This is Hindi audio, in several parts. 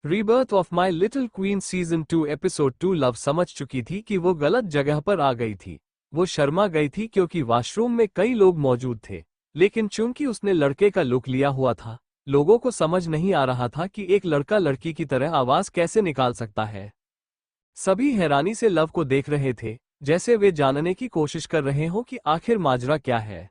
Rebirth of my little queen season 2 episode 2 love समझ चुकी थी कि वो गलत जगह पर आ गई थी। वो शर्मा गई थी क्योंकि वॉशरूम में कई लोग मौजूद थे, लेकिन चूंकि उसने लड़के का लुक लिया हुआ था, लोगों को समझ नहीं आ रहा था कि एक लड़का लड़की की तरह आवाज कैसे निकाल सकता है। सभी हैरानी से लव को देख रहे थे, जैसे वे जानने की कोशिश कर रहे हों कि आखिर माजरा क्या है।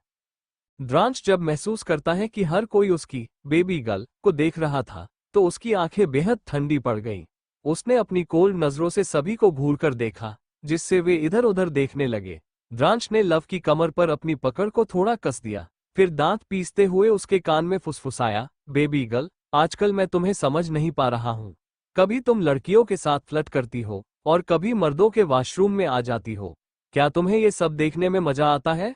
द्रांश जब महसूस करता है कि हर कोई उसकी बेबी गर्ल को देख रहा था, तो उसकी आंखें बेहद ठंडी पड़ गईं। उसने अपनी कोल्ड नजरों से सभी को घूरकर देखा, जिससे वे इधर उधर देखने लगे। द्रांश ने लव की कमर पर अपनी पकड़ को थोड़ा कस दिया, फिर दांत पीसते हुए उसके कान में फुसफुसाया, बेबी गर्ल, आजकल मैं तुम्हें समझ नहीं पा रहा हूँ। कभी तुम लड़कियों के साथ फ्लर्ट करती हो और कभी मर्दों के वॉशरूम में आ जाती हो। क्या तुम्हें ये सब देखने में मजा आता है?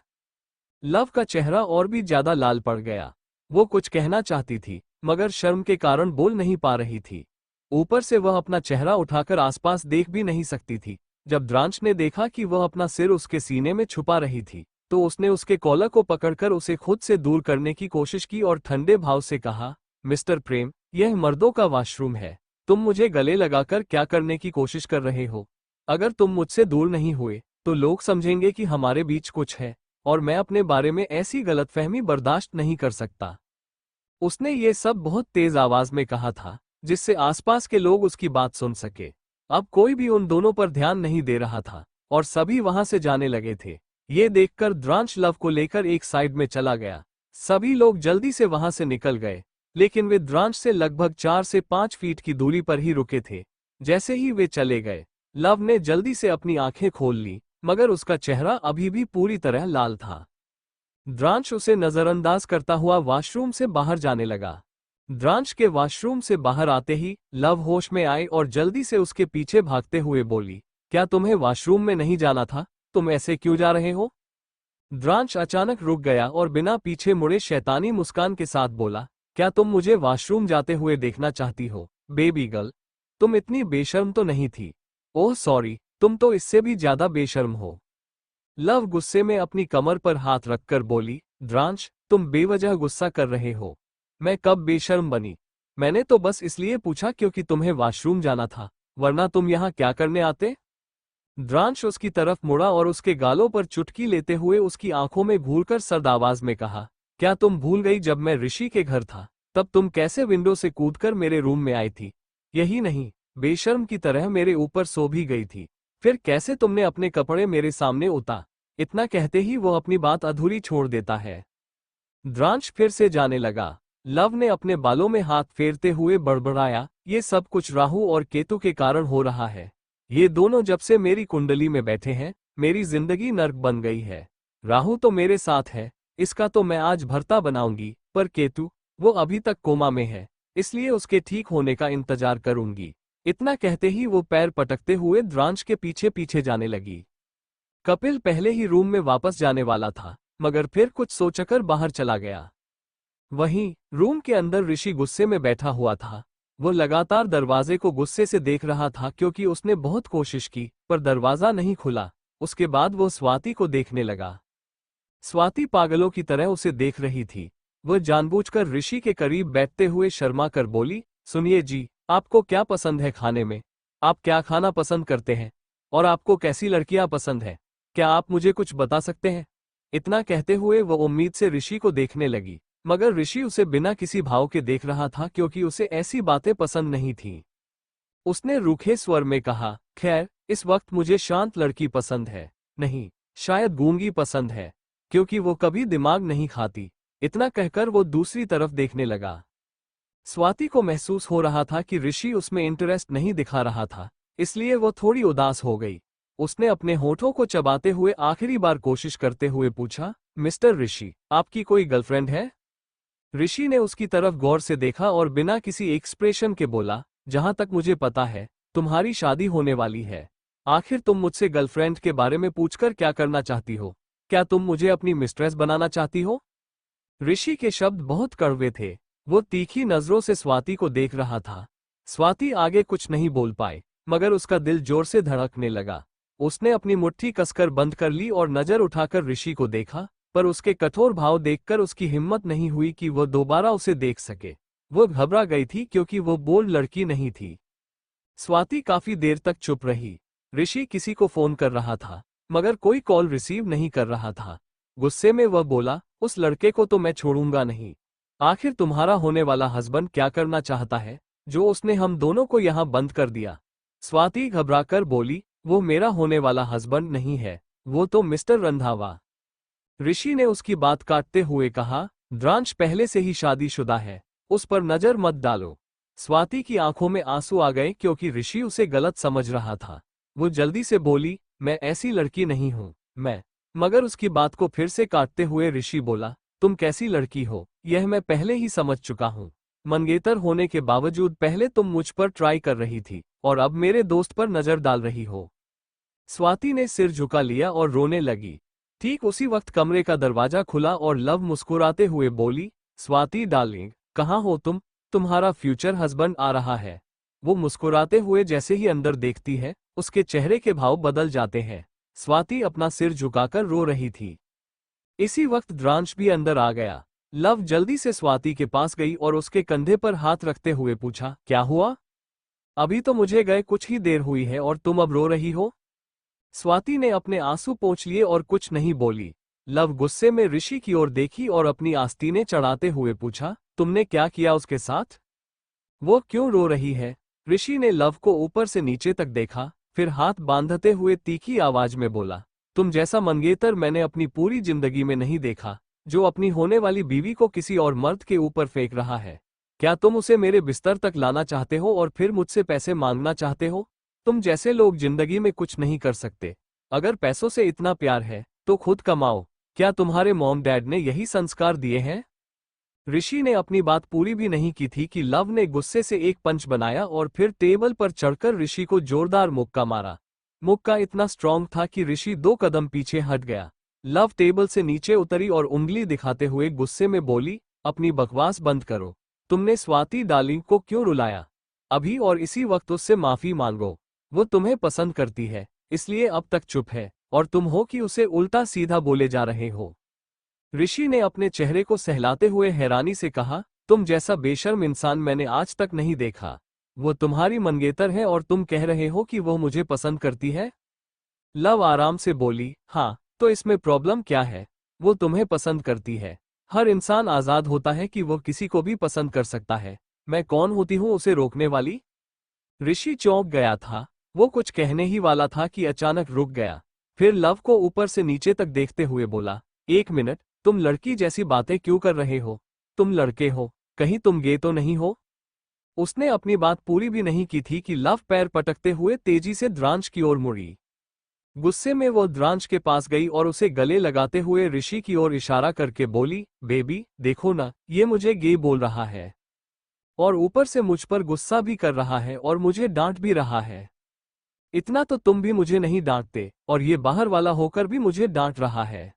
लव का चेहरा और भी ज्यादा लाल पड़ गया। वो कुछ कहना चाहती थी, मगर शर्म के कारण बोल नहीं पा रही थी। ऊपर से वह अपना चेहरा उठाकर आसपास देख भी नहीं सकती थी। जब द्रांश ने देखा कि वह अपना सिर उसके सीने में छुपा रही थी, तो उसने उसके कॉलर को पकड़कर उसे खुद से दूर करने की कोशिश की और ठंडे भाव से कहा, मिस्टर प्रेम, यह मर्दों का वॉशरूम है। तुम मुझे गले लगाकर क्या करने की कोशिश कर रहे हो? अगर तुम मुझसे दूर नहीं हुए, तो लोग समझेंगे कि हमारे बीच कुछ है, और मैं अपने बारे में ऐसी गलतफहमी बर्दाश्त नहीं कर सकता। उसने ये सब बहुत तेज आवाज में कहा था, जिससे आसपास के लोग उसकी बात सुन सके। अब कोई भी उन दोनों पर ध्यान नहीं दे रहा था, और सभी वहां से जाने लगे थे। ये देखकर द्रांश लव को लेकर एक साइड में चला गया। सभी लोग जल्दी से वहां से निकल गए, लेकिन वे द्रांश से लगभग 4 से 5 फीट की दूरी पर ही रुके थे। जैसे ही वे चले गए, लव ने जल्दी से अपनी आंखें खोल ली, मगर उसका चेहरा अभी भी पूरी तरह लाल था। द्रांश उसे नजरअंदाज करता हुआ वॉशरूम से बाहर जाने लगा। द्रांश के वॉशरूम से बाहर आते ही लव होश में आई और जल्दी से उसके पीछे भागते हुए बोली, क्या तुम्हें वॉशरूम में नहीं जाना था? तुम ऐसे क्यों जा रहे हो? द्रांश अचानक रुक गया और बिना पीछे मुड़े शैतानी मुस्कान के साथ बोला, क्या तुम मुझे वॉशरूम जाते हुए देखना चाहती हो, बेबी गर्ल? तुम इतनी बेशर्म तो नहीं थी। ओह सॉरी, तुम तो इससे भी ज्यादा बेशर्म हो। लव गुस्से में अपनी कमर पर हाथ रखकर बोली, द्रांश, तुम बेवजह गुस्सा कर रहे हो। मैं कब बेशर्म बनी? मैंने तो बस इसलिए पूछा क्योंकि तुम्हें वॉशरूम जाना था, वरना तुम यहाँ क्या करने आते? द्रांश उसकी तरफ मुड़ा और उसके गालों पर चुटकी लेते हुए उसकी आंखों में घूरकर सर्द आवाज में कहा, क्या तुम भूल गई जब मैं ऋषि के घर था, तब तुम कैसे विंडो से कूदकर मेरे रूम में आई थी? यही नहीं, बेशर्म की तरह मेरे ऊपर सो भी गई थी। फिर कैसे तुमने अपने कपड़े मेरे सामने उतार? इतना कहते ही वो अपनी बात अधूरी छोड़ देता है। द्रांश फिर से जाने लगा। लव ने अपने बालों में हाथ फेरते हुए बड़बड़ाया, ये सब कुछ राहु और केतु के कारण हो रहा है। ये दोनों जब से मेरी कुंडली में बैठे हैं, मेरी जिंदगी नर्क बन गई है। राहु तो मेरे साथ है, इसका तो मैं आज भरता बनाऊंगी, पर केतु, वो अभी तक कोमा में है, इसलिए उसके ठीक होने का इंतजार करूंगी। इतना कहते ही वो पैर पटकते हुए द्रांश के पीछे पीछे जाने लगी। कपिल पहले ही रूम में वापस जाने वाला था, मगर फिर कुछ सोचकर बाहर चला गया। वहीं रूम के अंदर ऋषि गुस्से में बैठा हुआ था। वो लगातार दरवाजे को गुस्से से देख रहा था क्योंकि उसने बहुत कोशिश की, पर दरवाजा नहीं खुला। उसके बाद वो स्वाति को देखने लगा। स्वाति पागलों की तरह उसे देख रही थी। वह जानबूझकर ऋषि के करीब बैठते हुए शर्मा कर बोली, सुनिए जी, आपको क्या पसंद है खाने में? आप क्या खाना पसंद करते हैं? और आपको कैसी लड़कियां पसंद है? क्या आप मुझे कुछ बता सकते हैं? इतना कहते हुए वो उम्मीद से ऋषि को देखने लगी, मगर ऋषि उसे बिना किसी भाव के देख रहा था क्योंकि उसे ऐसी बातें पसंद नहीं थीं। उसने रूखे स्वर में कहा, खैर, इस वक्त मुझे शांत लड़की पसंद है। नहीं, शायद गूंगी पसंद है, क्योंकि वो कभी दिमाग नहीं खाती। इतना कहकर वो दूसरी तरफ देखने लगा। स्वाति को महसूस हो रहा था कि ऋषि उसमें इंटरेस्ट नहीं दिखा रहा था, इसलिए वो थोड़ी उदास हो गई। उसने अपने होठों को चबाते हुए आखिरी बार कोशिश करते हुए पूछा, मिस्टर ऋषि, आपकी कोई गर्लफ्रेंड है? ऋषि ने उसकी तरफ गौर से देखा और बिना किसी एक्सप्रेशन के बोला, जहां तक मुझे पता है, तुम्हारी शादी होने वाली है। आखिर तुम मुझसे गर्लफ्रेंड के बारे में पूछकर क्या करना चाहती हो? क्या तुम मुझे अपनी मिस्ट्रेस बनाना चाहती हो? ऋषि के शब्द बहुत कड़वे थे। वो तीखी नजरों से स्वाति को देख रहा था। स्वाति आगे कुछ नहीं बोल पाई, मगर उसका दिल जोर से धड़कने लगा। उसने अपनी मुट्ठी कसकर बंद कर ली और नजर उठाकर ऋषि को देखा, पर उसके कठोर भाव देखकर उसकी हिम्मत नहीं हुई कि वह दोबारा उसे देख सके। वो घबरा गई थी क्योंकि वो बोल्ड लड़की नहीं थी। स्वाति काफी देर तक चुप रही। ऋषि किसी को फोन कर रहा था, मगर कोई कॉल रिसीव नहीं कर रहा था। गुस्से में वह बोला, उस लड़के को तो मैं छोड़ूंगा नहीं। आखिर तुम्हारा होने वाला हस्बैंड क्या करना चाहता है, जो उसने हम दोनों को यहाँ बंद कर दिया? स्वाति घबराकर बोली, वो मेरा होने वाला हस्बैंड नहीं है, वो तो मिस्टर रंधावा। ऋषि ने उसकी बात काटते हुए कहा, द्रांश पहले से ही शादीशुदा है, उस पर नजर मत डालो। स्वाति की आंखों में आंसू आ गए क्योंकि ऋषि उसे गलत समझ रहा था। वो जल्दी से बोली, मैं ऐसी लड़की नहीं हूं, मगर उसकी बात को फिर से काटते हुए ऋषि बोला, तुम कैसी लड़की हो यह मैं पहले ही समझ चुका हूं। मंगेतर होने के बावजूद पहले तुम मुझ पर ट्राई कर रही थी और अब मेरे दोस्त पर नजर डाल रही हो। स्वाति ने सिर झुका लिया और रोने लगी। ठीक उसी वक्त कमरे का दरवाजा खुला और लव मुस्कुराते हुए बोली, स्वाति डार्लिंग, कहाँ हो तुम? तुम्हारा फ्यूचर हस्बैंड आ रहा है। वो मुस्कुराते हुए जैसे ही अंदर देखती है, उसके चेहरे के भाव बदल जाते हैं। स्वाति अपना सिर झुकाकर रो रही थी। इसी वक्त द्रांश भी अंदर आ गया। लव जल्दी से स्वाति के पास गई और उसके कंधे पर हाथ रखते हुए पूछा, क्या हुआ? अभी तो मुझे गए कुछ ही देर हुई है और तुम अब रो रही हो? स्वाति ने अपने आंसू पोंछ लिए और कुछ नहीं बोली। लव गुस्से में ऋषि की ओर देखी और अपनी आस्तीनें चढ़ाते हुए पूछा, तुमने क्या किया उसके साथ? वो क्यों रो रही है? ऋषि ने लव को ऊपर से नीचे तक देखा, फिर हाथ बांधते हुए तीखी आवाज में बोला, तुम जैसा मंगेतर मैंने अपनी पूरी जिंदगी में नहीं देखा, जो अपनी होने वाली बीवी को किसी और मर्द के ऊपर फेंक रहा है। क्या तुम उसे मेरे बिस्तर तक लाना चाहते हो और फिर मुझसे पैसे मांगना चाहते हो? तुम जैसे लोग जिंदगी में कुछ नहीं कर सकते। अगर पैसों से इतना प्यार है तो खुद कमाओ। क्या तुम्हारे मॉम डैड ने यही संस्कार दिए हैं? ऋषि ने अपनी बात पूरी भी नहीं की थी कि लव ने गुस्से से एक पंच बनाया और फिर टेबल पर चढ़कर ऋषि को जोरदार मुक्का मारा। मुक्का इतना स्ट्रांग था कि ऋषि 2 कदम पीछे हट गया। लव टेबल से नीचे उतरी और उंगली दिखाते हुए गुस्से में बोली, अपनी बकवास बंद करो। तुमने स्वाति डार्लिंग को क्यों रुलाया? अभी और इसी वक्त उससे माफी मांगो। वो तुम्हें पसंद करती है, इसलिए अब तक चुप है, और तुम हो कि उसे उल्टा सीधा बोले जा रहे हो। ऋषि ने अपने चेहरे को सहलाते हुए हैरानी से कहा, तुम जैसा बेशर्म इंसान मैंने आज तक नहीं देखा। वो तुम्हारी मंगेतर है और तुम कह रहे हो कि वो मुझे पसंद करती है? लव आराम से बोली, हाँ, तो इसमें प्रॉब्लम क्या है? वो तुम्हें पसंद करती है। हर इंसान आजाद होता है कि वो किसी को भी पसंद कर सकता है। मैं कौन होती हूँ उसे रोकने वाली? ऋषि चौंक गया था। वो कुछ कहने ही वाला था कि अचानक रुक गया। फिर लव को ऊपर से नीचे तक देखते हुए बोला, एक मिनट, तुम लड़की जैसी बातें क्यों कर रहे हो? तुम लड़के हो, कहीं तुम गे तो नहीं हो? उसने अपनी बात पूरी भी नहीं की थी कि लव पैर पटकते हुए तेजी से द्रांश की ओर मुड़ी। गुस्से में वो द्रांश के पास गई और उसे गले लगाते हुए ऋषि की ओर इशारा करके बोली, बेबी देखो ना, ये मुझे गे बोल रहा है और ऊपर से मुझ पर गुस्सा भी कर रहा है और मुझे डांट भी रहा है। इतना तो तुम भी मुझे नहीं डांटते, और ये बाहर वाला होकर भी मुझे डांट रहा है।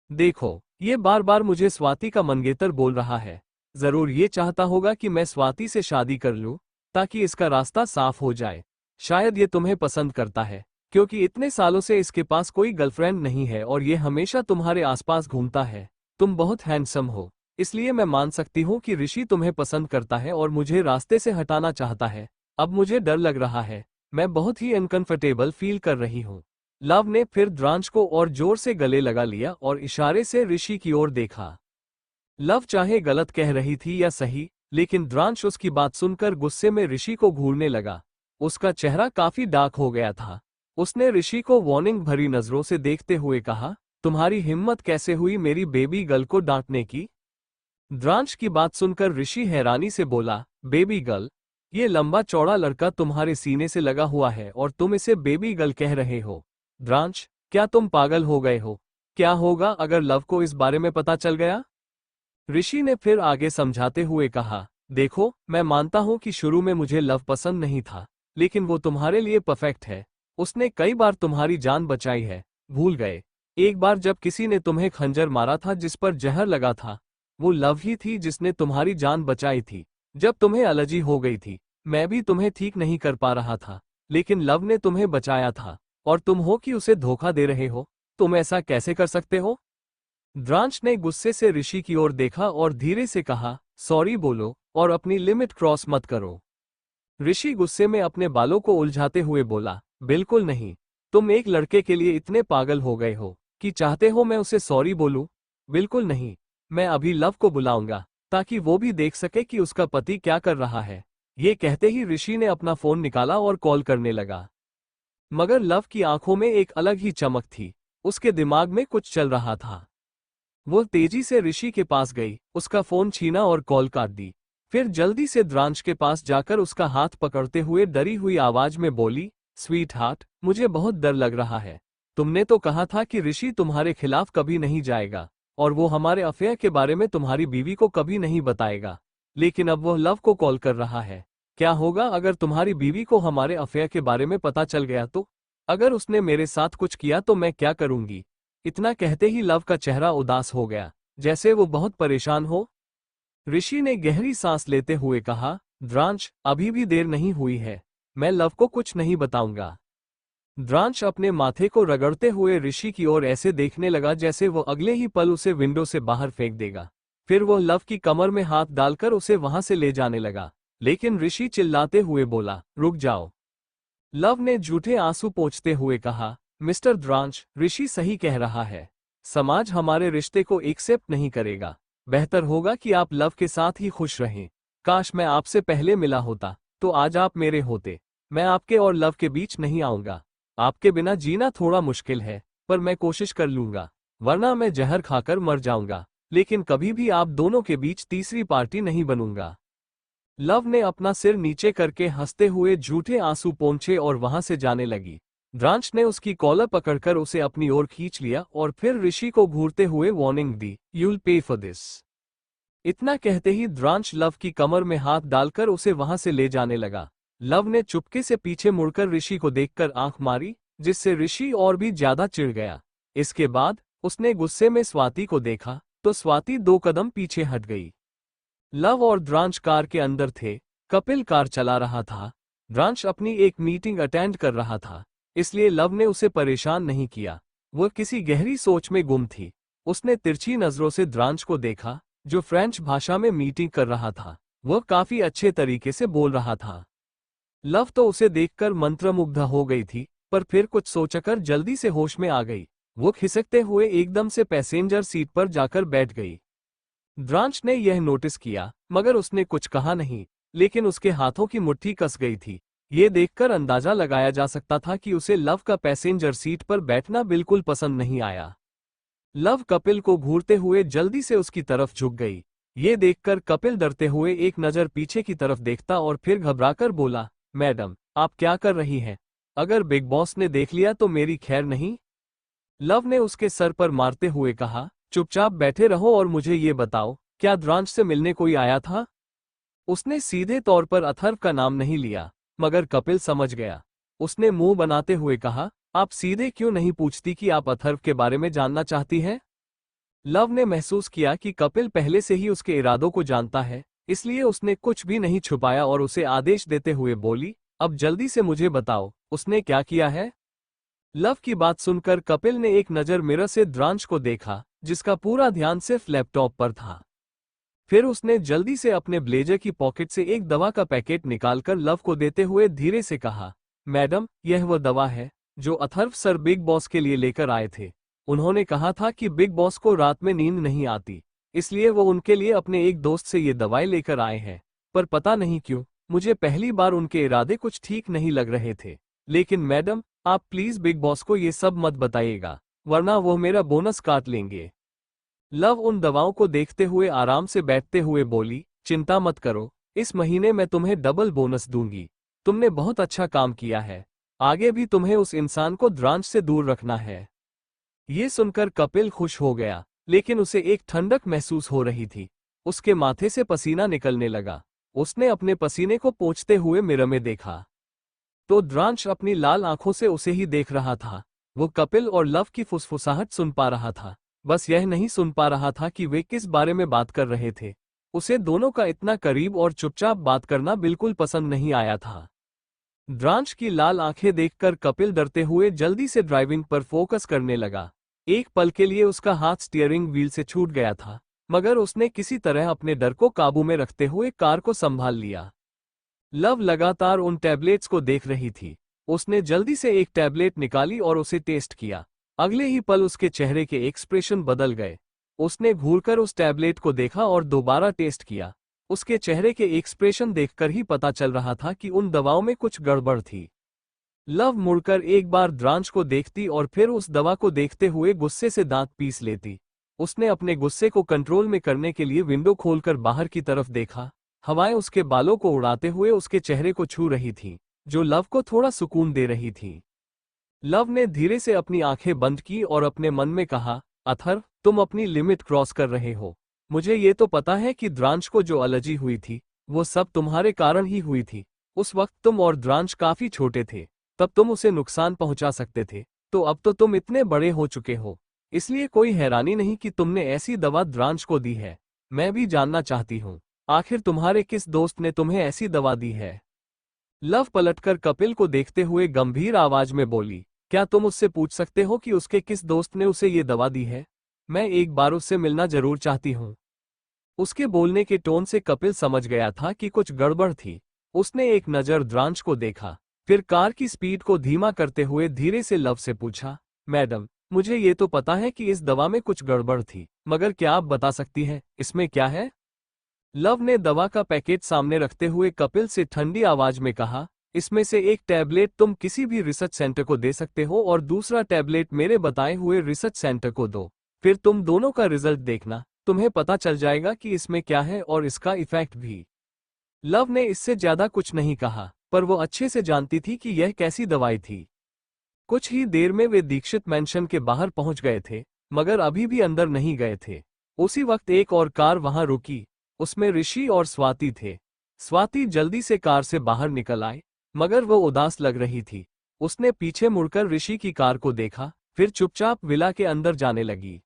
देखो, ये बार बार मुझे स्वाति का मंगेतर बोल रहा है। जरूर ये चाहता होगा कि मैं स्वाति से शादी कर लूं, ताकि इसका रास्ता साफ हो जाए। शायद ये तुम्हें पसंद करता है, क्योंकि इतने सालों से इसके पास कोई गर्लफ्रेंड नहीं है और ये हमेशा तुम्हारे आसपास घूमता है। तुम बहुत हैंडसम हो, इसलिए मैं मान सकती हूँ कि ऋषि तुम्हें पसंद करता है और मुझे रास्ते से हटाना चाहता है। अब मुझे डर लग रहा है, मैं बहुत ही अनकंफर्टेबल फील कर रही हूँ। लव ने फिर द्रांश को और जोर से गले लगा लिया और इशारे से ऋषि की ओर देखा। लव चाहे गलत कह रही थी या सही, लेकिन द्रांश उसकी बात सुनकर गुस्से में ऋषि को घूरने लगा। उसका चेहरा काफी डार्क हो गया था। उसने ऋषि को वार्निंग भरी नजरों से देखते हुए कहा, तुम्हारी हिम्मत कैसे हुई मेरी बेबी गर्ल को डांटने की? द्रांश की बात सुनकर ऋषि हैरानी से बोला, बेबी गर्ल? ये लंबा चौड़ा लड़का तुम्हारे सीने से लगा हुआ है और तुम इसे बेबी गर्ल कह रहे हो? द्रांश, क्या तुम पागल हो गए हो? क्या होगा अगर लव को इस बारे में पता चल गया? ऋषि ने फिर आगे समझाते हुए कहा, देखो, मैं मानता हूं कि शुरू में मुझे लव पसंद नहीं था, लेकिन वो तुम्हारे लिए परफेक्ट है। उसने कई बार तुम्हारी जान बचाई है, भूल गए? एक बार जब किसी ने तुम्हें खंजर मारा था जिस पर जहर लगा था, वो लव ही थी जिसने तुम्हारी जान बचाई थी। जब तुम्हें एलर्जी हो गई थी, मैं भी तुम्हें ठीक नहीं कर पा रहा था, लेकिन लव ने तुम्हें बचाया था। और तुम हो कि उसे धोखा दे रहे हो? तुम ऐसा कैसे कर सकते हो? द्रांश ने गुस्से से ऋषि की ओर देखा और धीरे से कहा, सॉरी बोलो और अपनी लिमिट क्रॉस मत करो। ऋषि गुस्से में अपने बालों को उलझाते हुए बोला, बिल्कुल नहीं। तुम एक लड़के के लिए इतने पागल हो गए हो कि चाहते हो मैं उसे सॉरी बोलूं? बिल्कुल नहीं। मैं अभी लव को बुलाऊंगा ताकि वो भी देख सके कि उसका पति क्या कर रहा है। ये कहते ही ऋषि ने अपना फोन निकाला और कॉल करने लगा। मगर लव की आंखों में एक अलग ही चमक थी। उसके दिमाग में कुछ चल रहा था। वो तेजी से ऋषि के पास गई, उसका फोन छीना और कॉल काट दी। फिर जल्दी से द्रांश के पास जाकर उसका हाथ पकड़ते हुए डरी हुई आवाज में बोली, स्वीट हार्ट, मुझे बहुत डर लग रहा है। तुमने तो कहा था कि ऋषि तुम्हारे खिलाफ कभी नहीं जाएगा और वो हमारे अफेयर के बारे में तुम्हारी बीवी को कभी नहीं बताएगा। लेकिन अब वो लव को कॉल कर रहा है। क्या होगा अगर तुम्हारी बीवी को हमारे अफेयर के बारे में पता चल गया तो? अगर उसने मेरे साथ कुछ किया तो मैं क्या करूंगी? इतना कहते ही लव का चेहरा उदास हो गया, जैसे वो बहुत परेशान हो। ऋषि ने गहरी सांस लेते हुए कहा, द्रांश, अभी भी देर नहीं हुई है। मैं लव को कुछ नहीं बताऊंगा। द्रांश अपने माथे को रगड़ते हुए ऋषि की ओर ऐसे देखने लगा जैसे वो अगले ही पल उसे विंडो से बाहर फेंक देगा। फिर वो लव की कमर में हाथ डालकर उसे वहां से ले जाने लगा, लेकिन ऋषि चिल्लाते हुए बोला, रुक जाओ। लव ने झूठे आंसू पोंछते हुए कहा, मिस्टर द्रांश, ऋषि सही कह रहा है। समाज हमारे रिश्ते को एक्सेप्ट नहीं करेगा। बेहतर होगा कि आप लव के साथ ही खुश रहें। काश मैं आपसे पहले मिला होता तो आज आप मेरे होते। मैं आपके और लव के बीच नहीं आऊंगा। आपके बिना जीना थोड़ा मुश्किल है, पर मैं कोशिश कर लूंगा, वरना मैं जहर खाकर मर जाऊंगा। लेकिन कभी भी आप दोनों के बीच तीसरी पार्टी नहीं बनूंगा। लव ने अपना सिर नीचे करके हंसते हुए झूठे आंसू पोंछे और वहां से जाने लगी। द्रांश ने उसकी कॉलर पकड़कर उसे अपनी ओर खींच लिया और फिर ऋषि को घूरते हुए वार्निंग दी, यूल पे फॉर दिस। इतना कहते ही द्रांश लव की कमर में हाथ डालकर उसे वहां से ले जाने लगा। लव ने चुपके से पीछे मुड़कर ऋषि को देखकर आंख मारी, जिससे ऋषि और भी ज्यादा चिढ़ गया। इसके बाद उसने गुस्से में स्वाति को देखा तो स्वाति 2 कदम पीछे हट गई। लव और द्रांश कार के अंदर थे। कपिल कार चला रहा था। द्रांश अपनी एक मीटिंग अटेंड कर रहा था, इसलिए लव ने उसे परेशान नहीं किया। वह किसी गहरी सोच में गुम थी। उसने तिरछी नजरों से द्रांश को देखा, जो फ्रेंच भाषा में मीटिंग कर रहा था। वह काफी अच्छे तरीके से बोल रहा था। लव तो उसे देखकर मंत्रमुग्ध हो गई थी, पर फिर कुछ सोचकर जल्दी से होश में आ गई। वो खिसकते हुए एकदम से पैसेंजर सीट पर जाकर बैठ गई। द्रांश ने यह नोटिस किया, मगर उसने कुछ कहा नहीं, लेकिन उसके हाथों की मुट्ठी कस गई थी। ये देखकर अंदाजा लगाया जा सकता था कि उसे लव का पैसेंजर सीट पर बैठना बिल्कुल पसंद नहीं आया। लव कपिल को घूरते हुए जल्दी से उसकी तरफ झुक गई। ये देखकर कपिल डरते हुए एक नजर पीछे की तरफ देखता और फिर घबराकर बोला, मैडम, आप क्या कर रही हैं? अगर बिग बॉस ने देख लिया तो मेरी खैर नहीं। लव ने उसके सर पर मारते हुए कहा, चुपचाप बैठे रहो और मुझे ये बताओ, क्या द्रांश से मिलने कोई आया था? उसने सीधे तौर पर अथर्व का नाम नहीं लिया, मगर कपिल समझ गया। उसने मुंह बनाते हुए कहा, आप सीधे क्यों नहीं पूछती कि आप अथर्व के बारे में जानना चाहती हैं? लव ने महसूस किया कि कपिल पहले से ही उसके इरादों को जानता है, इसलिए उसने कुछ भी नहीं छुपाया और उसे आदेश देते हुए बोली, अब जल्दी से मुझे बताओ, उसने क्या किया है? लव की बात सुनकर कपिल ने एक नज़र मिरर से द्रांश को देखा, जिसका पूरा ध्यान सिर्फ लैपटॉप पर था। फिर उसने जल्दी से अपने ब्लेजर की पॉकेट से एक दवा का पैकेट निकालकर लव को देते हुए धीरे से कहा, मैडम, यह वह दवा है जो अथर्व सर बिग बॉस के लिए लेकर आए थे। उन्होंने कहा था कि बिग बॉस को रात में नींद नहीं आती, इसलिए वो उनके लिए अपने एक दोस्त से ये दवाई लेकर आए हैं। पर पता नहीं क्यों, मुझे पहली बार उनके इरादे कुछ ठीक नहीं लग रहे थे। लेकिन मैडम, आप प्लीज बिग बॉस को ये सब मत बताइएगा, वरना वो मेरा बोनस काट लेंगे। लव उन दवाओं को देखते हुए आराम से बैठते हुए बोली, चिंता मत करो, इस महीने मैं तुम्हें डबल बोनस दूंगी। तुमने बहुत अच्छा काम किया है। आगे भी तुम्हें उस इंसान को द्रांश से दूर रखना है। ये सुनकर कपिल खुश हो गया, लेकिन उसे एक ठंडक महसूस हो रही थी। उसके माथे से पसीना निकलने लगा। उसने अपने पसीने को पोंछते हुए मिरर में देखा तो द्रांश अपनी लाल आंखों से उसे ही देख रहा था। वो कपिल और लव की फुसफुसाहट सुन पा रहा था, बस यह नहीं सुन पा रहा था कि वे किस बारे में बात कर रहे थे। उसे दोनों का इतना करीब और चुपचाप बात करना बिल्कुल पसंद नहीं आया था। द्रांश की लाल आंखें देखकर कपिल डरते हुए जल्दी से ड्राइविंग पर फोकस करने लगा। एक पल के लिए उसका हाथ स्टीयरिंग व्हील से छूट गया था, मगर उसने किसी तरह अपने डर को काबू में रखते हुए कार को संभाल लिया। लव लगातार उन टैबलेट्स को देख रही थी। उसने जल्दी से एक टैबलेट निकाली और उसे टेस्ट किया। अगले ही पल उसके चेहरे के एक्सप्रेशन बदल गए। उसने घूरकर उस टैबलेट को देखा और दोबारा टेस्ट किया। उसके चेहरे के एक्सप्रेशन देखकर ही पता चल रहा था कि उन दवाओं में कुछ गड़बड़ थी। लव मुड़कर एक बार द्रांश को देखती और फिर उस दवा को देखते हुए गुस्से से दांत पीस लेती। उसने अपने गुस्से को कंट्रोल में करने के लिए विंडो खोलकर बाहर की तरफ देखा। हवाएं उसके बालों को उड़ाते हुए उसके चेहरे को छू रही थीं, जो लव को थोड़ा सुकून दे रही थी। लव ने धीरे से अपनी आंखें बंद की और अपने मन में कहा, अथर्व, तुम अपनी लिमिट क्रॉस कर रहे हो। मुझे ये तो पता है कि द्रांश को जो एलर्जी हुई थी वो सब तुम्हारे कारण ही हुई थी। उस वक्त तुम और द्रांश काफी छोटे थे, तब तुम उसे नुकसान पहुंचा सकते थे। तो अब तो तुम इतने बड़े हो चुके हो, इसलिए कोई हैरानी नहीं कि तुमने ऐसी दवा द्रांश को दी है। मैं भी जानना चाहती हूँ, आखिर तुम्हारे किस दोस्त ने तुम्हें ऐसी दवा दी है? लव पलटकर कपिल को देखते हुए गंभीर आवाज में बोली, क्या तुम उससे पूछ सकते हो कि उसके किस दोस्त ने उसे ये दवा दी है? मैं एक बार उससे मिलना जरूर चाहती हूँ। उसके बोलने के टोन से कपिल समझ गया था कि कुछ गड़बड़ थी। उसने एक नज़र द्रांश को देखा, फिर कार की स्पीड को धीमा करते हुए धीरे से लव से पूछा, मैडम, मुझे ये तो पता है कि इस दवा में कुछ गड़बड़ थी, मगर क्या आप बता सकती हैं इसमें क्या है? लव ने दवा का पैकेट सामने रखते हुए कपिल से ठंडी आवाज में कहा, इसमें से एक टैबलेट तुम किसी भी रिसर्च सेंटर को दे सकते हो और दूसरा टैबलेट मेरे बताए हुए रिसर्च सेंटर को दो। फिर तुम दोनों का रिजल्ट देखना, तुम्हें पता चल जाएगा कि इसमें क्या है और इसका इफेक्ट भी। लव ने इससे ज्यादा कुछ नहीं कहा, पर वो अच्छे से जानती थी कि यह कैसी दवाई थी। कुछ ही देर में वे दीक्षित मैंशन के बाहर पहुंच गए थे, मगर अभी भी अंदर नहीं गए थे। उसी वक्त एक और कार वहां रुकी। उसमें ऋषि और स्वाति थे। स्वाति जल्दी से कार से बाहर निकल आए, मगर वो उदास लग रही थी। उसने पीछे मुड़कर ऋषि की कार को देखा, फिर चुपचाप विला के अंदर जाने लगी।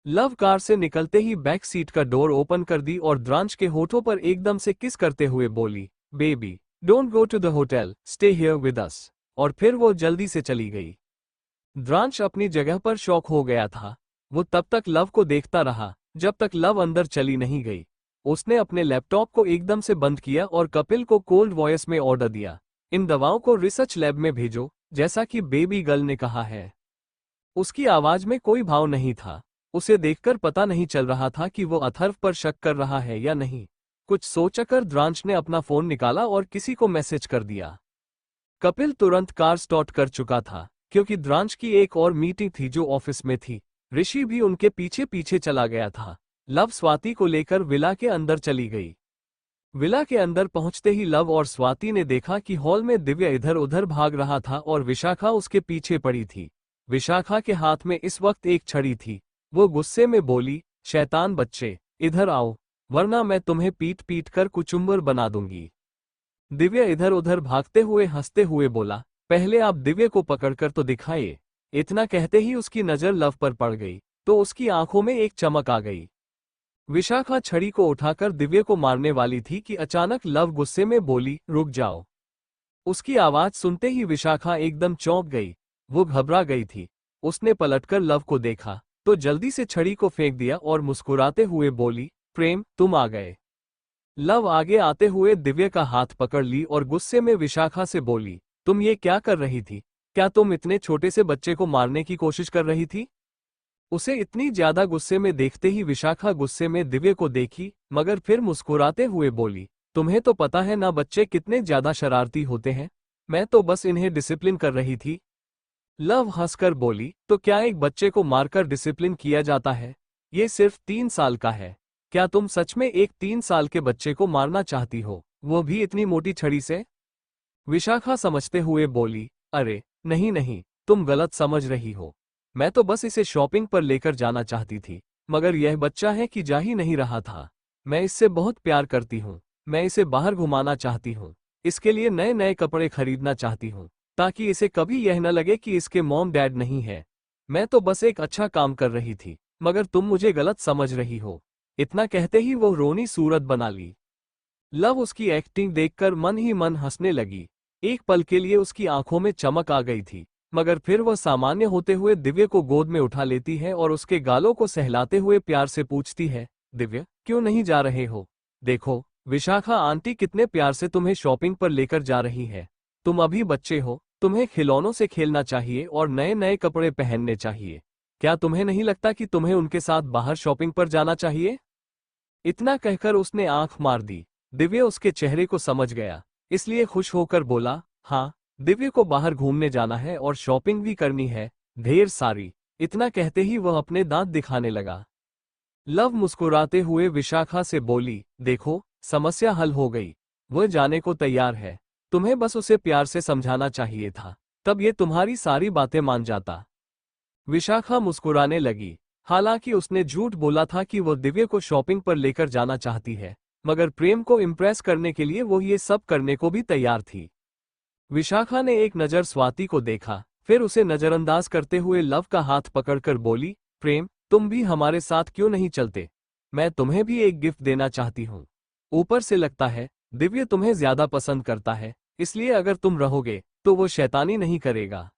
लव कार से निकलते ही बैक सीट का डोर ओपन कर दी और द्रांश के होठों पर एकदम से किस करते हुए बोली, baby, don't go to the hotel, stay here with us. और फिर वो जल्दी से चली गई। द्रांश अपनी जगह पर शॉक हो गया था। वो तब तक लव को देखता रहा जब तक लव अंदर चली नहीं गई। उसने अपने लैपटॉप को एकदम से बंद किया और कपिल को कोल्ड वॉइस में ऑर्डर दिया, इन दवाओं को रिसर्च लैब में भेजो, जैसा कि बेबी गर्ल ने कहा है। उसकी आवाज में कोई भाव नहीं था। उसे देखकर पता नहीं चल रहा था कि वो अथर्व पर शक कर रहा है या नहीं। कुछ सोचकर द्रांश ने अपना फोन निकाला और किसी को मैसेज कर दिया। कपिल तुरंत कार स्टार्ट कर चुका था, क्योंकि द्रांश की एक और मीटिंग थी जो ऑफिस में थी। ऋषि भी उनके पीछे पीछे चला गया था। लव स्वाति को लेकर विला के अंदर चली गई। विला के अंदर पहुंचते ही लव और स्वाति ने देखा कि हॉल में दिव्या इधर उधर भाग रहा था और विशाखा उसके पीछे पड़ी थी। विशाखा के हाथ में इस वक्त एक छड़ी थी। वो गुस्से में बोली, शैतान बच्चे, इधर आओ, वरना मैं तुम्हें पीट पीट कर कुचुम्बर बना दूंगी। दिव्या इधर उधर भागते हुए हंसते हुए बोला, पहले आप दिव्या को पकड़कर तो दिखाइए। इतना कहते ही उसकी नजर लव पर पड़ गई, तो उसकी आंखों में एक चमक आ गई। विशाखा छड़ी को उठाकर दिव्या को मारने वाली थी कि अचानक लव गुस्से में बोली, रुक जाओ। उसकी आवाज सुनते ही विशाखा एकदम चौंक गई। वो घबरा गई थी। उसने पलटकर लव को देखा तो जल्दी से छड़ी को फेंक दिया और मुस्कुराते हुए बोली, प्रेम, तुम आ गए। लव आगे आते हुए दिव्या का हाथ पकड़ ली और गुस्से में विशाखा से बोली, तुम ये क्या कर रही थी? क्या तुम इतने छोटे से बच्चे को मारने की कोशिश कर रही थी? उसे इतनी ज्यादा गुस्से में देखते ही विशाखा गुस्से में दिव्या को देखी, मगर फिर मुस्कुराते हुए बोली, तुम्हें तो पता है ना बच्चे कितने ज्यादा शरारती होते हैं। मैं तो बस इन्हें डिसिप्लिन कर रही थी। लव हंसकर बोली, तो क्या एक बच्चे को मारकर डिसिप्लिन किया जाता है? ये सिर्फ 3 साल का है। क्या तुम सच में एक 3 साल के बच्चे को मारना चाहती हो, वो भी इतनी मोटी छड़ी से? विशाखा समझते हुए बोली, अरे नहीं नहीं, तुम गलत समझ रही हो। मैं तो बस इसे शॉपिंग पर लेकर जाना चाहती थी, मगर यह बच्चा है कि जा ही नहीं रहा था। मैं इससे बहुत प्यार करती हूँ। मैं इसे बाहर घुमाना चाहती हूँ। इसके लिए नए नए कपड़े खरीदना चाहती हूँ, ताकि इसे कभी यह न लगे कि इसके मॉम डैड नहीं है। मैं तो बस एक अच्छा काम कर रही थी, मगर तुम मुझे गलत समझ रही हो। इतना कहते ही वो रोनी सूरत बना ली। लव उसकी एक्टिंग देखकर मन ही मन हंसने लगी। एक पल के लिए उसकी आंखों में चमक आ गई थी, मगर फिर वह सामान्य होते हुए दिव्य को गोद में उठा लेती है और उसके गालों को सहलाते हुए प्यार से पूछती है, दिव्य क्यों नहीं जा रहे हो? देखो विशाखा आंटी कितने प्यार से तुम्हें शॉपिंग पर लेकर जा रही है। तुम अभी बच्चे हो, तुम्हें खिलौनों से खेलना चाहिए और नए नए कपड़े पहनने चाहिए। क्या तुम्हें नहीं लगता कि तुम्हें उनके साथ बाहर शॉपिंग पर जाना चाहिए? इतना कहकर उसने आंख मार दी। दिव्य उसके चेहरे को समझ गया, इसलिए खुश होकर बोला, हाँ, दिव्य को बाहर घूमने जाना है और शॉपिंग भी करनी है, ढेर सारी। इतना कहते ही वह अपने दांत दिखाने लगा। लव मुस्कुराते हुए विशाखा से बोली, देखो समस्या हल हो गई। वह जाने को तैयार है, तुम्हें बस उसे प्यार से समझाना चाहिए था, तब ये तुम्हारी सारी बातें मान जाता। विशाखा मुस्कुराने लगी। हालांकि उसने झूठ बोला था कि वो दिव्य को शॉपिंग पर लेकर जाना चाहती है, मगर प्रेम को इम्प्रेस करने के लिए वो ये सब करने को भी तैयार थी। विशाखा ने एक नज़र स्वाति को देखा, फिर उसे नज़रअंदाज करते हुए लव का हाथ पकड़कर बोली, प्रेम तुम भी हमारे साथ क्यों नहीं चलते? मैं तुम्हें भी एक गिफ्ट देना चाहती हूँ। ऊपर से लगता है दिव्य तुम्हें ज्यादा पसंद करता है, इसलिए अगर तुम रहोगे तो वो शैतानी नहीं करेगा।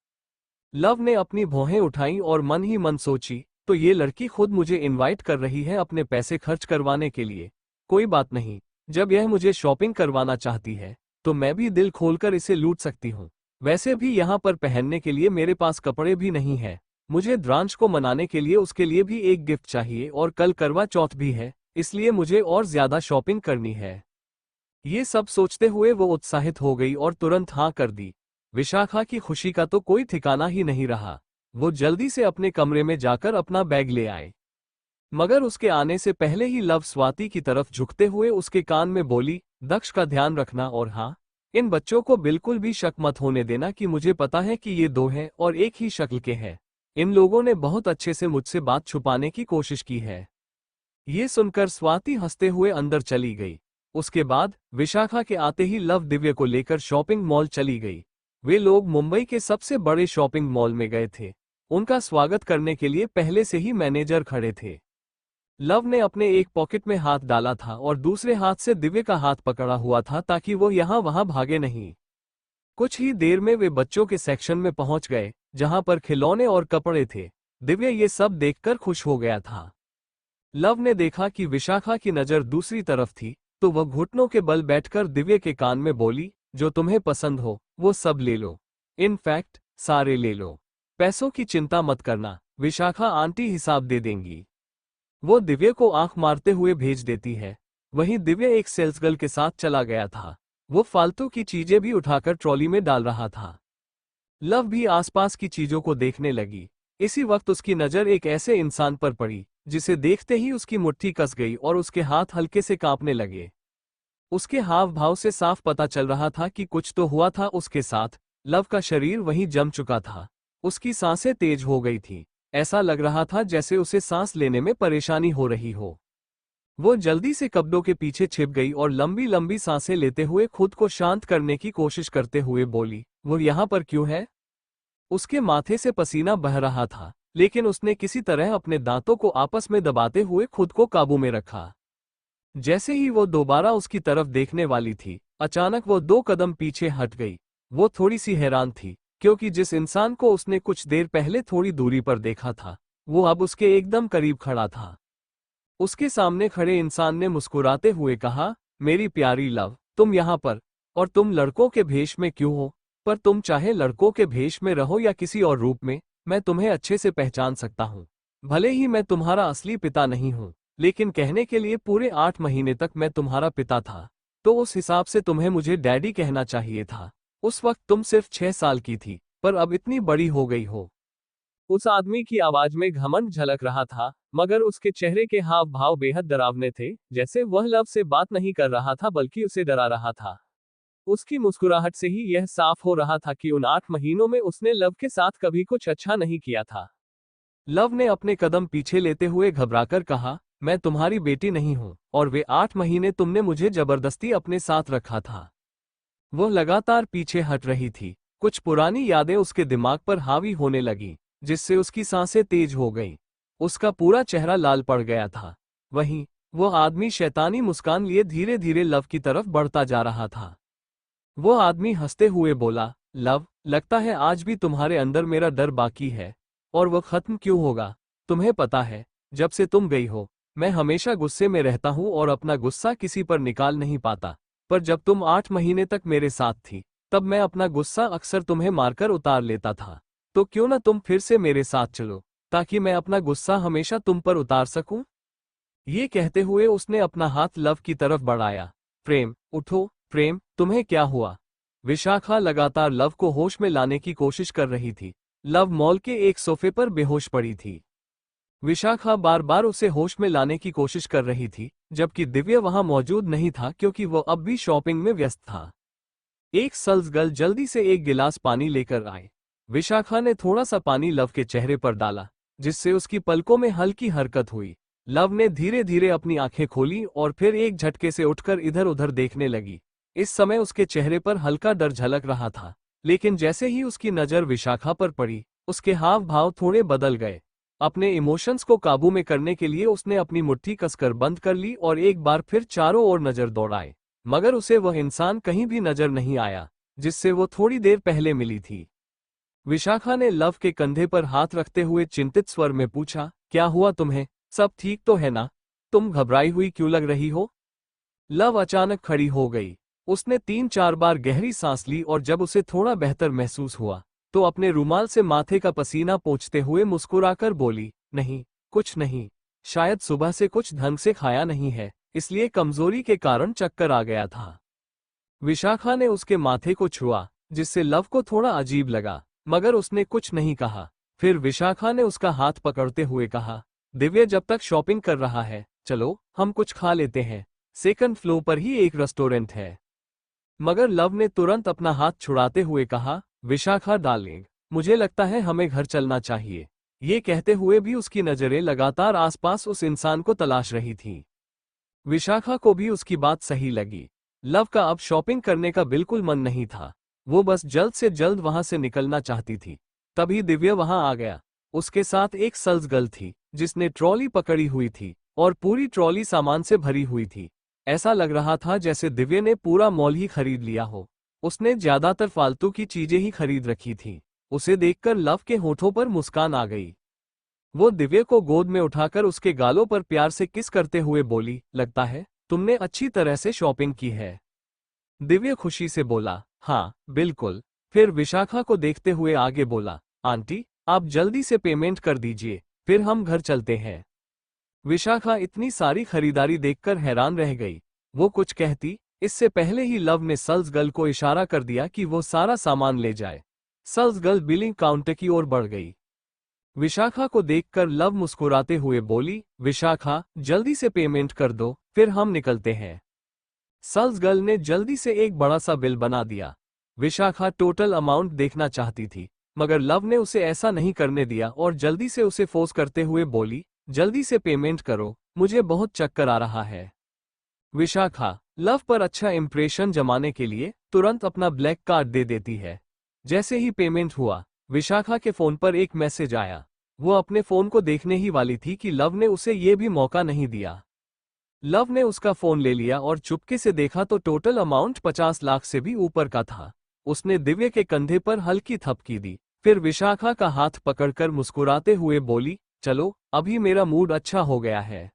लव ने अपनी भौहें उठाईं और मन ही मन सोची, तो ये लड़की खुद मुझे इनवाइट कर रही है अपने पैसे खर्च करवाने के लिए। कोई बात नहीं, जब यह मुझे शॉपिंग करवाना चाहती है तो मैं भी दिल खोलकर इसे लूट सकती हूँ। वैसे भी यहाँ पर पहनने के लिए मेरे पास कपड़े भी नहीं है। मुझे द्रांश को मनाने के लिए उसके लिए भी एक गिफ्ट चाहिए और कल करवा चौथ भी है, इसलिए मुझे और ज्यादा शॉपिंग करनी है। ये सब सोचते हुए वो उत्साहित हो गई और तुरंत हाँ कर दी। विशाखा की खुशी का तो कोई ठिकाना ही नहीं रहा। वो जल्दी से अपने कमरे में जाकर अपना बैग ले आए, मगर उसके आने से पहले ही लव स्वाति की तरफ झुकते हुए उसके कान में बोली, दक्ष का ध्यान रखना और हाँ, इन बच्चों को बिल्कुल भी शक मत होने देना कि मुझे पता है कि ये दो हैं और एक ही शक्ल के हैं। इन लोगों ने बहुत अच्छे से मुझसे बात छुपाने की कोशिश की है। ये सुनकर स्वाति हंसते हुए अंदर चली गई। उसके बाद विशाखा के आते ही लव दिव्य को लेकर शॉपिंग मॉल चली गई। वे लोग मुंबई के सबसे बड़े शॉपिंग मॉल में गए थे। उनका स्वागत करने के लिए पहले से ही मैनेजर खड़े थे। लव ने अपने एक पॉकेट में हाथ डाला था और दूसरे हाथ से दिव्य का हाथ पकड़ा हुआ था ताकि वो यहाँ वहां भागे नहीं। कुछ ही देर में वे बच्चों के सेक्शन में पहुंच गए, जहां पर खिलौने और कपड़े थे। दिव्य ये सब देखकर खुश हो गया था। लव ने देखा कि विशाखा की नज़र दूसरी तरफ थी, तो वह घुटनों के बल बैठकर दिव्य के कान में बोली, जो तुम्हें पसंद हो वो सब ले लो, इनफैक्ट सारे ले लो। पैसों की चिंता मत करना, विशाखा आंटी हिसाब दे देंगी। वो दिव्य को आंख मारते हुए भेज देती है। वहीं दिव्य एक सेल्सगर्ल के साथ चला गया था। वो फालतू की चीजें भी उठाकर ट्रॉली में डाल रहा था। लव भी आसपास की चीजों को देखने लगी। इसी वक्त उसकी नजर एक ऐसे इंसान पर पड़ी जिसे देखते ही उसकी मुट्ठी कस गई और उसके हाथ हल्के से कांपने लगे। उसके हाव भाव से साफ पता चल रहा था कि कुछ तो हुआ था उसके साथ। लव का शरीर वहीं जम चुका था। उसकी सांसें तेज हो गई थी। ऐसा लग रहा था जैसे उसे सांस लेने में परेशानी हो रही हो। वो जल्दी से कपड़ों के पीछे छिप गई और लंबी लंबी सांसें लेते हुए खुद को शांत करने की कोशिश करते हुए बोली, वो यहाँ पर क्यों है? उसके माथे से पसीना बह रहा था, लेकिन उसने किसी तरह अपने दांतों को आपस में दबाते हुए खुद को काबू में रखा। जैसे ही वो दोबारा उसकी तरफ देखने वाली थी, अचानक वो 2 कदम पीछे हट गई। वो थोड़ी सी हैरान थी, क्योंकि जिस इंसान को उसने कुछ देर पहले थोड़ी दूरी पर देखा था, वो अब उसके एकदम करीब खड़ा था। उसके सामने खड़े इंसान ने मुस्कुराते हुए कहा, मेरी प्यारी लव, तुम यहाँ पर, और तुम लड़कों के भेष में क्यों हो? पर तुम चाहे लड़कों के भेष में रहो या किसी और रूप में, मैं तुम्हें अच्छे से पहचान सकता हूँ। भले ही मैं तुम्हारा असली पिता नहीं हूँ, लेकिन कहने के लिए पूरे 8 महीने तक मैं तुम्हारा पिता था, तो उस हिसाब से तुम्हें मुझे डैडी कहना चाहिए था। उस वक्त तुम सिर्फ 6 साल की थी, पर अब इतनी बड़ी हो गई हो। उस आदमी की आवाज में घमंड झलक रहा था, मगर उसके चेहरे के हाव भाव बेहद डरावने थे, जैसे वह लव से बात नहीं कर रहा था बल्कि उसे डरा रहा था। उसकी मुस्कुराहट से ही यह साफ हो रहा था कि उन 8 महीनों में उसने लव के साथ कभी कुछ अच्छा नहीं किया था। लव ने अपने कदम पीछे लेते हुए घबराकर कहा, मैं तुम्हारी बेटी नहीं हूं, और वे 8 महीने तुमने मुझे जबरदस्ती अपने साथ रखा था। वह लगातार पीछे हट रही थी। कुछ पुरानी यादें उसके दिमाग पर हावी होने लगी, जिससे उसकी सांसें तेज हो गईं। उसका पूरा चेहरा लाल पड़ गया था। वहीं वह आदमी शैतानी मुस्कान लिए धीरे धीरे लव की तरफ बढ़ता जा रहा था। वह आदमी हंसते हुए बोला, लव, लगता है आज भी तुम्हारे अंदर मेरा डर बाकी है। और वो खत्म क्यों होगा? तुम्हें पता है, जब से तुम गई हो मैं हमेशा गुस्से में रहता हूँ और अपना गुस्सा किसी पर निकाल नहीं पाता। पर जब तुम 8 महीने तक मेरे साथ थी, तब मैं अपना गुस्सा अक्सर तुम्हें मारकर उतार लेता था। तो क्यों ना तुम फिर से मेरे साथ चलो, ताकि मैं अपना गुस्सा हमेशा तुम पर उतार सकूं? ये कहते हुए उसने अपना हाथ लव की तरफ बढ़ाया। प्रेम, उठो, प्रेम, तुम्हें क्या हुआ? विशाखा लगातार लव को होश में लाने की कोशिश कर रही थी। लव मॉल के एक सोफे पर बेहोश पड़ी थी। विशाखा बार बार उसे होश में लाने की कोशिश कर रही थी, जबकि दिव्य वहां मौजूद नहीं था क्योंकि वो अब भी शॉपिंग में व्यस्त था। एक सेल्स गर्ल जल्दी से एक गिलास पानी लेकर आए। विशाखा ने थोड़ा सा पानी लव के चेहरे पर डाला, जिससे उसकी पलकों में हल्की हरकत हुई। लव ने धीरे धीरे अपनी आंखें खोली और फिर एक झटके से उठकर इधर उधर देखने लगी। इस समय उसके चेहरे पर हल्का डर झलक रहा था, लेकिन जैसे ही उसकी नजर विशाखा पर पड़ी, उसके हाव भाव थोड़े बदल गए। अपने इमोशंस को काबू में करने के लिए उसने अपनी मुट्ठी कसकर बंद कर ली और एक बार फिर चारों ओर नजर दौड़ाए, मगर उसे वह इंसान कहीं भी नजर नहीं आया जिससे वो थोड़ी देर पहले मिली थी। विशाखा ने लव के कंधे पर हाथ रखते हुए चिंतित स्वर में पूछा, क्या हुआ तुम्हें? सब ठीक तो है ना? तुम घबराई हुई क्यों लग रही हो? लव अचानक खड़ी हो गई। उसने 3-4 बार गहरी सांस ली और जब उसे थोड़ा बेहतर महसूस हुआ, तो अपने रुमाल से माथे का पसीना पोंछते हुए मुस्कुराकर बोली, नहीं, कुछ नहीं। शायद सुबह से कुछ ढंग से खाया नहीं है, इसलिए कमजोरी के कारण चक्कर आ गया था। विशाखा ने उसके माथे को छुआ, जिससे लव को थोड़ा अजीब लगा, मगर उसने कुछ नहीं कहा। फिर विशाखा ने उसका हाथ पकड़ते हुए कहा, दिव्य जब तक शॉपिंग कर रहा है, चलो हम कुछ खा लेते हैं। सेकंड फ्लोर पर ही एक रेस्टोरेंट है। मगर लव ने तुरंत अपना हाथ छुड़ाते हुए कहा, विशाखा डार्लिंग, मुझे लगता है हमें घर चलना चाहिए। ये कहते हुए भी उसकी नजरें लगातार आसपास उस इंसान को तलाश रही थीं। विशाखा को भी उसकी बात सही लगी। लव का अब शॉपिंग करने का बिल्कुल मन नहीं था। वो बस जल्द से जल्द वहां से निकलना चाहती थी। तभी दिव्य वहां आ गया। उसके साथ एक सेल्स गर्ल थी, जिसने ट्रॉली पकड़ी हुई थी और पूरी ट्रॉली सामान से भरी हुई थी। ऐसा लग रहा था जैसे दिव्य ने पूरा मॉल ही खरीद लिया हो। उसने ज्यादातर फालतू की चीजें ही खरीद रखी थी। उसे देखकर लव के होठों पर मुस्कान आ गई। वो दिव्य को गोद में उठाकर उसके गालों पर प्यार से किस करते हुए बोली, लगता है तुमने अच्छी तरह से शॉपिंग की है। दिव्य खुशी से बोला, हाँ बिल्कुल। फिर विशाखा को देखते हुए आगे बोला, आंटी आप जल्दी से पेमेंट कर दीजिए, फिर हम घर चलते हैं। विशाखा इतनी सारी खरीदारी देखकर हैरान रह गई। वो कुछ कहती, इससे पहले ही लव ने सेल्स गर्ल को इशारा कर दिया कि वो सारा सामान ले जाए। सेल्स गर्ल बिलिंग काउंटर की ओर बढ़ गई। विशाखा को देखकर लव मुस्कुराते हुए बोली, विशाखा जल्दी से पेमेंट कर दो, फिर हम निकलते हैं। सेल्स गर्ल ने जल्दी से एक बड़ा सा बिल बना दिया। विशाखा टोटल अमाउंट देखना चाहती थी, मगर लव ने उसे ऐसा नहीं करने दिया और जल्दी से उसे फोर्स करते हुए बोली, जल्दी से पेमेंट करो, मुझे बहुत चक्कर आ रहा है। विशाखा लव पर अच्छा इंप्रेशन जमाने के लिए तुरंत अपना ब्लैक कार्ड दे देती है। जैसे ही पेमेंट हुआ, विशाखा के फोन पर एक मैसेज आया। वो अपने फोन को देखने ही वाली थी कि लव ने उसे ये भी मौका नहीं दिया। लव ने उसका फोन ले लिया और चुपके से देखा तो टोटल अमाउंट 50 लाख से भी ऊपर का था। उसने दिव्य के कंधे पर हल्की थपकी दी, फिर विशाखा का हाथ पकड़कर मुस्कुराते हुए बोली, चलो अभी मेरा मूड अच्छा हो गया है।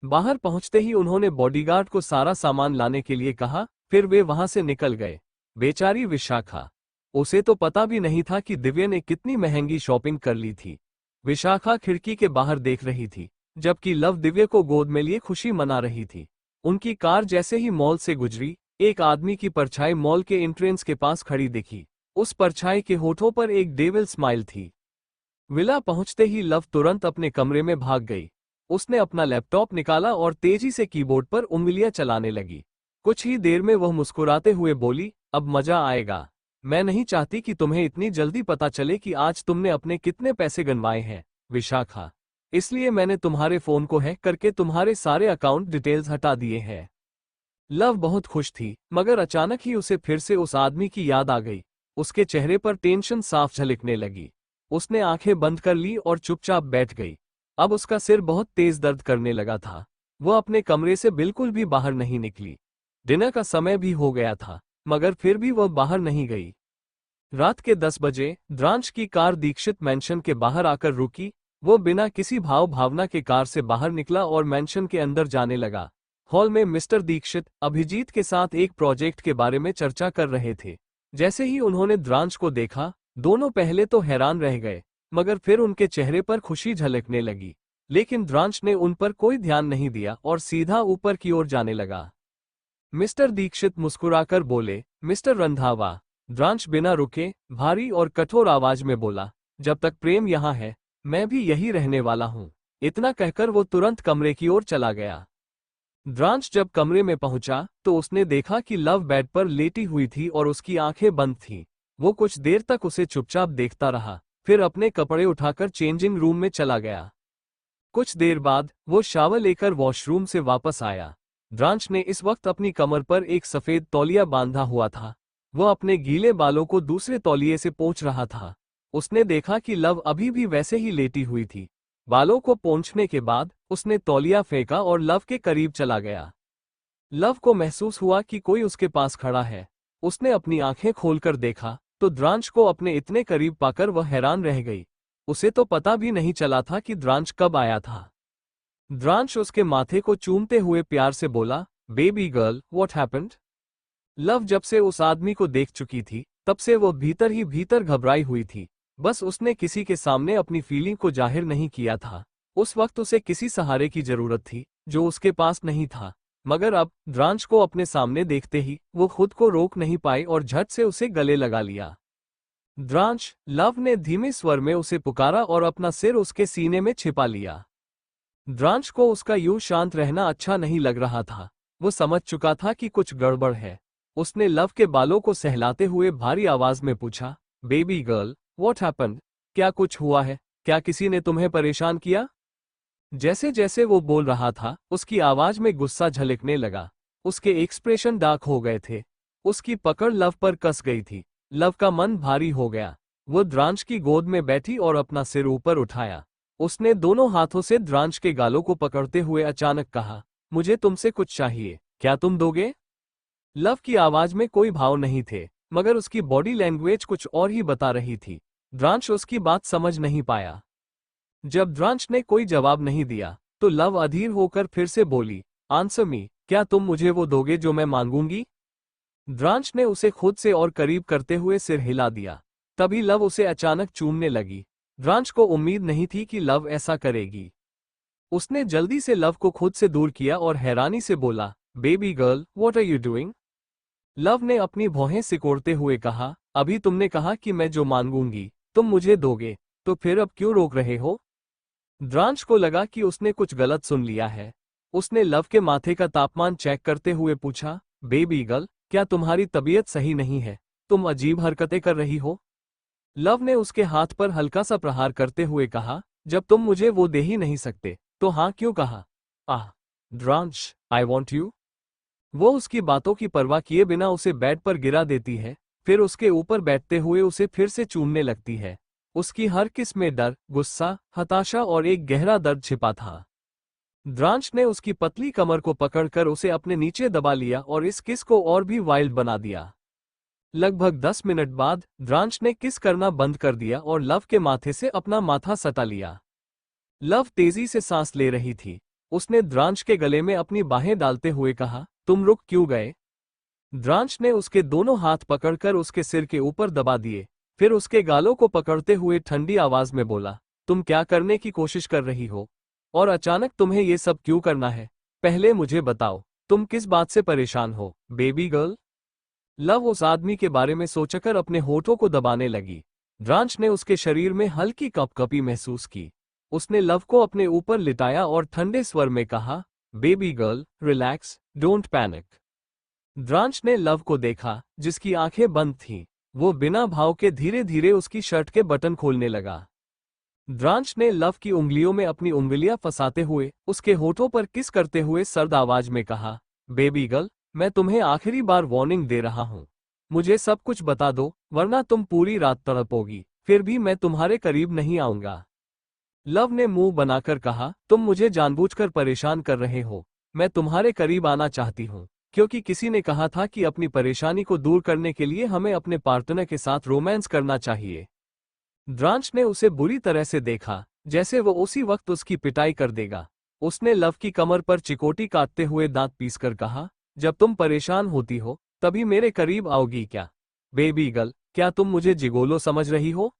बाहर पहुंचते ही उन्होंने बॉडीगार्ड को सारा सामान लाने के लिए कहा, फिर वे वहां से निकल गए। बेचारी विशाखा, उसे तो पता भी नहीं था कि दिव्य ने कितनी महंगी शॉपिंग कर ली थी। विशाखा खिड़की के बाहर देख रही थी, जबकि लव दिव्य को गोद में लिए खुशी मना रही थी। उनकी कार जैसे ही मॉल से गुजरी, एक आदमी की परछाई मॉल के एंट्रेंस के पास खड़ी दिखी। उस परछाई के होठों पर एक डेविल स्माइल थी। विला पहुंचते ही लव तुरंत अपने कमरे में भाग गई। उसने अपना लैपटॉप निकाला और तेजी से कीबोर्ड पर उंगलियां चलाने लगी। कुछ ही देर में वह मुस्कुराते हुए बोली, अब मजा आएगा। मैं नहीं चाहती कि तुम्हें इतनी जल्दी पता चले कि आज तुमने अपने कितने पैसे गंवाए हैं, विशाखा। इसलिए मैंने तुम्हारे फोन को हैक करके तुम्हारे सारे अकाउंट डिटेल्स हटा दिए हैं। लव बहुत खुश थी, मगर अचानक ही उसे फिर से उस आदमी की याद आ गई। उसके चेहरे पर टेंशन साफ झलकने लगी। उसने आंखें बंद कर ली और चुपचाप बैठ गई। अब उसका सिर बहुत तेज दर्द करने लगा था। वह अपने कमरे से बिल्कुल भी बाहर नहीं निकली। डिनर का समय भी हो गया था, मगर फिर भी वह बाहर नहीं गई। रात के 10 बजे द्रांश की कार दीक्षित मैंशन के बाहर आकर रुकी। वो बिना किसी भावना के कार से बाहर निकला और मैंशन के अंदर जाने लगा। हॉल में मिस्टर दीक्षित अभिजीत के साथ एक प्रोजेक्ट के बारे में चर्चा कर रहे थे। जैसे ही उन्होंने द्रांश को देखा, दोनों पहले तो हैरान रह गए, मगर फिर उनके चेहरे पर खुशी झलकने लगी। लेकिन द्रांश ने उन पर कोई ध्यान नहीं दिया और सीधा ऊपर की ओर जाने लगा। मिस्टर दीक्षित मुस्कुराकर बोले, मिस्टर रंधावा। द्रांश बिना रुके भारी और कठोर आवाज में बोला, जब तक प्रेम यहाँ है, मैं भी यही रहने वाला हूँ। इतना कहकर वो तुरंत कमरे की ओर चला गया। द्रांश जब कमरे में पहुंचा तो उसने देखा कि लव बेड पर लेटी हुई थी और उसकी आंखें बंद थीं। वो कुछ देर तक उसे चुपचाप देखता रहा, फिर अपने कपड़े उठाकर चेंजिंग रूम में चला गया। कुछ देर बाद वो शावर लेकर वॉशरूम से वापस आया। द्रांश ने इस वक्त अपनी कमर पर एक सफेद तौलिया बांधा हुआ था। वो अपने गीले बालों को दूसरे तौलिए से पोंछ रहा था। उसने देखा कि लव अभी भी वैसे ही लेटी हुई थी। बालों को पोंछने के बाद उसने तौलिया फेंका और लव के करीब चला गया। लव को महसूस हुआ कि कोई उसके पास खड़ा है। उसने अपनी आंखें खोलकर देखा तो द्रांश को अपने इतने करीब पाकर वह हैरान रह गई। उसे तो पता भी नहीं चला था कि द्रांश कब आया था। द्रांश उसके माथे को चूमते हुए प्यार से बोला, baby girl, what happened? Love जब से उस आदमी को देख चुकी थी, तब से वो भीतर ही भीतर घबराई हुई थी। बस उसने किसी के सामने अपनी फीलिंग को जाहिर नहीं किया था। उस वक्त उसे किसी सहारे की जरूरत थी, जो उसके पास नहीं था। मगर अब द्रांश को अपने सामने देखते ही वो खुद को रोक नहीं पाई और झट से उसे गले लगा लिया। द्रांश, लव ने धीमे स्वर में उसे पुकारा और अपना सिर उसके सीने में छिपा लिया। द्रांश को उसका यूं शांत रहना अच्छा नहीं लग रहा था। वो समझ चुका था कि कुछ गड़बड़ है। उसने लव के बालों को सहलाते हुए भारी आवाज में पूछा, बेबी गर्ल, व्हाट हैपेंड? क्या कुछ हुआ है? क्या किसी ने तुम्हें परेशान किया? जैसे जैसे वो बोल रहा था, उसकी आवाज में गुस्सा झलकने लगा। उसके एक्सप्रेशन डार्क हो गए थे। उसकी पकड़ लव पर कस गई थी। लव का मन भारी हो गया। वो द्रांश की गोद में बैठी और अपना सिर ऊपर उठाया। उसने दोनों हाथों से द्रांश के गालों को पकड़ते हुए अचानक कहा, मुझे तुमसे कुछ चाहिए, क्या तुम दोगे? लव की आवाज में कोई भाव नहीं थे, मगर उसकी बॉडी लैंग्वेज कुछ और ही बता रही थी। द्रांश उसकी बात समझ नहीं पाया। जब द्रांश ने कोई जवाब नहीं दिया, तो लव अधीर होकर फिर से बोली, आंसर मी, क्या तुम मुझे वो दोगे जो मैं मांगूंगी? द्रांश ने उसे खुद से और करीब करते हुए सिर हिला दिया। तभी लव उसे अचानक चूमने लगी। द्रांश को उम्मीद नहीं थी कि लव ऐसा करेगी। उसने जल्दी से लव को खुद से दूर किया और हैरानी से बोला, baby girl, what are you doing? Luv ने अपनी भौहें सिकोड़ते हुए कहा, अभी तुमने कहा कि मैं जो मांगूंगी तुम मुझे दोगे, तो फिर अब क्यों रोक रहे हो? द्रांश को लगा कि उसने कुछ गलत सुन लिया है। उसने लव के माथे का तापमान चेक करते हुए पूछा, बेबी गर्ल, क्या तुम्हारी तबीयत सही नहीं है? तुम अजीब हरकतें कर रही हो। लव ने उसके हाथ पर हल्का सा प्रहार करते हुए कहा, जब तुम मुझे वो दे ही नहीं सकते, तो हाँ क्यों कहा? आह द्रांश, आई वॉन्ट यू। वो उसकी बातों की परवाह किए बिना उसे बेड पर गिरा देती है, फिर उसके ऊपर बैठते हुए उसे फिर से चूमने लगती है। उसकी हर किस में डर, गुस्सा, हताशा और एक गहरा दर्द छिपा था। द्रांश ने उसकी पतली कमर को पकड़कर उसे अपने नीचे दबा लिया और इस किस को और भी वाइल्ड बना दिया। लगभग 10 मिनट बाद द्रांश ने किस करना बंद कर दिया और लव के माथे से अपना माथा सटा लिया। लव तेजी से सांस ले रही थी। उसने द्रांश के गले में अपनी बाहें डालते हुए कहा, तुम रुक क्यों गए? द्रांश ने उसके दोनों हाथ पकड़कर उसके सिर के ऊपर दबा दिए, फिर उसके गालों को पकड़ते हुए ठंडी आवाज में बोला, तुम क्या करने की कोशिश कर रही हो? और अचानक तुम्हें ये सब क्यों करना है? पहले मुझे बताओ, तुम किस बात से परेशान हो, बेबी गर्ल? लव उस आदमी के बारे में सोचकर अपने होठों को दबाने लगी। द्रांश ने उसके शरीर में हल्की कपकपी महसूस की। उसने लव को अपने ऊपर लिटाया और ठंडे स्वर में कहा, baby girl, relax, don't panic. Dransh ने लव को देखा, जिसकी आंखें बंद थीं। वो बिना भाव के धीरे धीरे उसकी शर्ट के बटन खोलने लगा। द्रांश ने लव की उंगलियों में अपनी उंगलियां फंसाते हुए उसके होठों पर किस करते हुए सर्द आवाज में कहा, बेबी गर्ल, मैं तुम्हें आखिरी बार वार्निंग दे रहा हूं। मुझे सब कुछ बता दो, वरना तुम पूरी रात तड़पोगी, फिर भी मैं तुम्हारे करीब नहीं आऊंगा। लव ने मुंह बनाकर कहा, तुम मुझे जानबूझकर परेशान कर रहे हो। मैं तुम्हारे करीब आना चाहती हूँ। क्योंकि किसी ने कहा था कि अपनी परेशानी को दूर करने के लिए हमें अपने पार्टनर के साथ रोमांस करना चाहिए। द्रांश ने उसे बुरी तरह से देखा, जैसे वो उसी वक्त उसकी पिटाई कर देगा। उसने लव की कमर पर चिकोटी काटते हुए दांत पीसकर कहा, जब तुम परेशान होती हो तभी मेरे करीब आओगी क्या? बेबी गर्ल, क्या तुम मुझे जिगोलो समझ रही हो?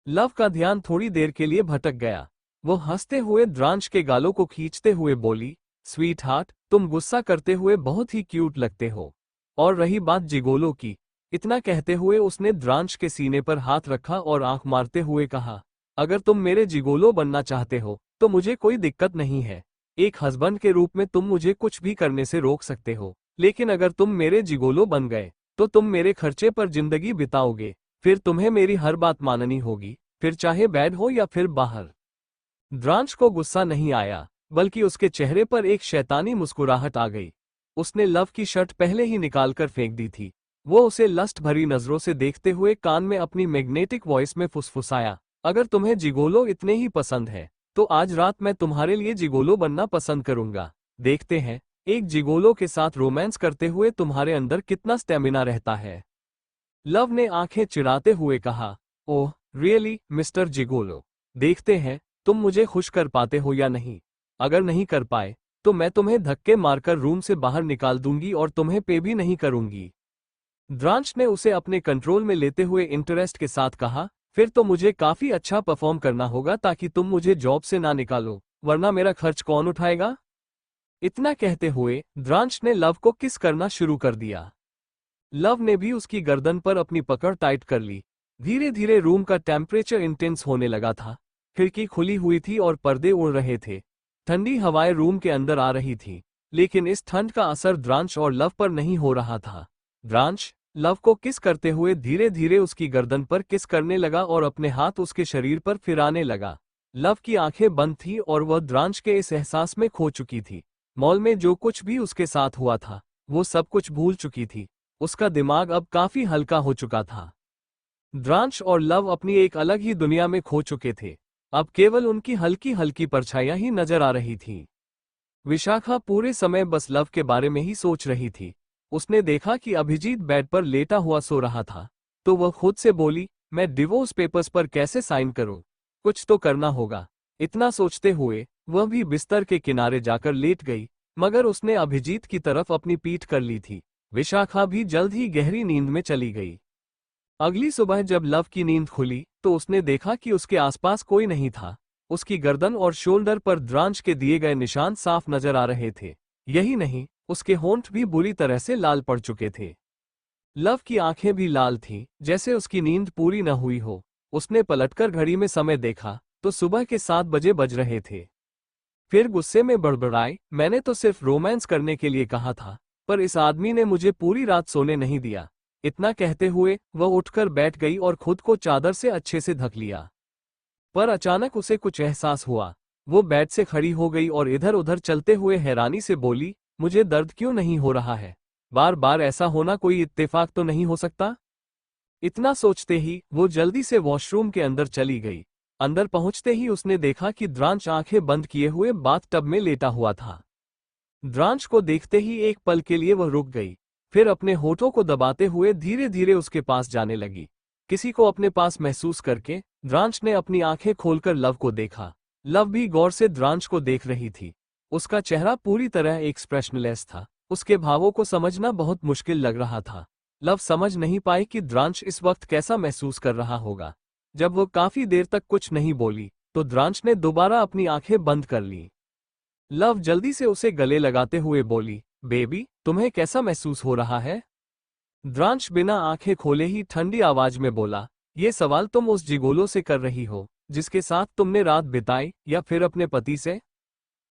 लव का ध्यान थोड़ी देर के लिए भटक गया। वो हंसते हुए द्रांश के गालों को खींचते हुए बोली, स्वीट हार्ट, तुम गुस्सा करते हुए बहुत ही क्यूट लगते हो। और रही बात जिगोलो की, इतना कहते हुए उसने द्रांश के सीने पर हाथ रखा और आंख मारते हुए कहा, अगर तुम मेरे जिगोलो बनना चाहते हो तो मुझे कोई दिक्कत नहीं है। एक हस्बैंड के रूप में तुम मुझे कुछ भी करने से रोक सकते हो, लेकिन अगर तुम मेरे जिगोलो बन गए तो तुम मेरे खर्चे पर जिंदगी बिताओगे। फिर तुम्हें मेरी हर बात माननी होगी, फिर चाहे बेड हो या फिर बाहर। द्रांश को गुस्सा नहीं आया, बल्कि उसके चेहरे पर एक शैतानी मुस्कुराहट आ गई। उसने लव की शर्ट पहले ही निकालकर फेंक दी थी। वो उसे लस्ट भरी नजरों से देखते हुए कान में अपनी मैग्नेटिक वॉइस में फुसफुसाया, अगर तुम्हें जिगोलो इतने ही पसंद है तो आज रात मैं तुम्हारे लिए जिगोलो बनना पसंद करूंगा। देखते हैं एक जिगोलो के साथ रोमांस करते हुए तुम्हारे अंदर कितना स्टेमिना रहता है। लव ने आंखें चिढ़ाते हुए कहा, ओह रियली मिस्टर जिगोलो, देखते हैं तुम मुझे खुश कर पाते हो या नहीं। अगर नहीं कर पाए तो मैं तुम्हें धक्के मारकर रूम से बाहर निकाल दूंगी और तुम्हें पे भी नहीं करूंगी। द्रांश ने उसे अपने कंट्रोल में लेते हुए इंटरेस्ट के साथ कहा, फिर तो मुझे काफी अच्छा परफॉर्म करना होगा ताकि तुम मुझे जॉब से ना निकालो, वरना मेरा खर्च कौन उठाएगा? इतना कहते हुए द्रांश ने लव को किस करना शुरू कर दिया। लव ने भी उसकी गर्दन पर अपनी पकड़ टाइट कर ली। धीरे धीरे रूम का टेम्परेचर इंटेंस होने लगा था। खिड़की खुली हुई थी और पर्दे उड़ रहे थे। ठंडी हवाएं रूम के अंदर आ रही थी, लेकिन इस ठंड का असर द्रांश और लव पर नहीं हो रहा था। द्रांश लव को किस करते हुए धीरे धीरे उसकी गर्दन पर किस करने लगा और अपने हाथ उसके शरीर पर फिराने लगा। लव की आंखें बंद थी और वह द्रांश के इस एहसास में खो चुकी थी। मॉल में जो कुछ भी उसके साथ हुआ था वो सब कुछ भूल चुकी थी। उसका दिमाग अब काफी हल्का हो चुका था। द्रांश और लव अपनी एक अलग ही दुनिया में खो चुके थे। अब केवल उनकी हल्की हल्की परछाइयां ही नजर आ रही थीं। विशाखा पूरे समय बस लव के बारे में ही सोच रही थी। उसने देखा कि अभिजीत बेड पर लेटा हुआ सो रहा था, तो वह खुद से बोली, मैं डिवोर्स पेपर्स पर कैसे साइन करूं? कुछ तो करना होगा। इतना सोचते हुए वह भी बिस्तर के किनारे जाकर लेट गई, मगर उसने अभिजीत की तरफ अपनी पीठ कर ली थी। विशाखा भी जल्द ही गहरी नींद में चली गई। अगली सुबह जब लव की नींद खुली तो उसने देखा कि उसके आसपास कोई नहीं था। उसकी गर्दन और शोल्डर पर द्रांश के दिए गए निशान साफ नजर आ रहे थे। यही नहीं, उसके होंठ भी बुरी तरह से लाल पड़ चुके थे। लव की आंखें भी लाल थीं, जैसे उसकी नींद पूरी न हुई हो। उसने पलटकर घड़ी में समय देखा तो सुबह के 7 बजे बज रहे थे। फिर गुस्से में बड़बड़ाई, मैंने तो सिर्फ रोमांस करने के लिए कहा था, पर इस आदमी ने मुझे पूरी रात सोने नहीं दिया। इतना कहते हुए वह उठकर बैठ गई और खुद को चादर से अच्छे से ढक लिया। पर अचानक उसे कुछ एहसास हुआ। वो बेड से खड़ी हो गई और इधर उधर चलते हुए हैरानी से बोली, मुझे दर्द क्यों नहीं हो रहा है? बार बार ऐसा होना कोई इत्तेफाक तो नहीं हो सकता? इतना सोचते ही वो जल्दी से वॉशरूम के अंदर चली गई। अंदर पहुंचते ही उसने देखा कि द्रांश आंखें बंद किए हुए बाथटब में लेटा हुआ था। द्रांश को देखते ही एक पल के लिए वह रुक गई, फिर अपने होठों को दबाते हुए धीरे धीरे उसके पास जाने लगी। किसी को अपने पास महसूस करके द्रांश ने अपनी आंखें खोलकर लव को देखा। लव भी गौर से द्रांश को देख रही थी। उसका चेहरा पूरी तरह एक्सप्रेशनलेस था। उसके भावों को समझना बहुत मुश्किल लग रहा था। लव समझ नहीं पाई कि द्रांश इस वक्त कैसा महसूस कर रहा होगा। जब वो काफी देर तक कुछ नहीं बोली तो द्रांश ने दोबारा अपनी आंखें बंद कर ली। लव जल्दी से उसे गले लगाते हुए बोली, बेबी, तुम्हें कैसा महसूस हो रहा है? द्रांश बिना आंखें खोले ही ठंडी आवाज में बोला, ये सवाल तुम उस जिगोलो से कर रही हो जिसके साथ तुमने रात बिताई, या फिर अपने पति से?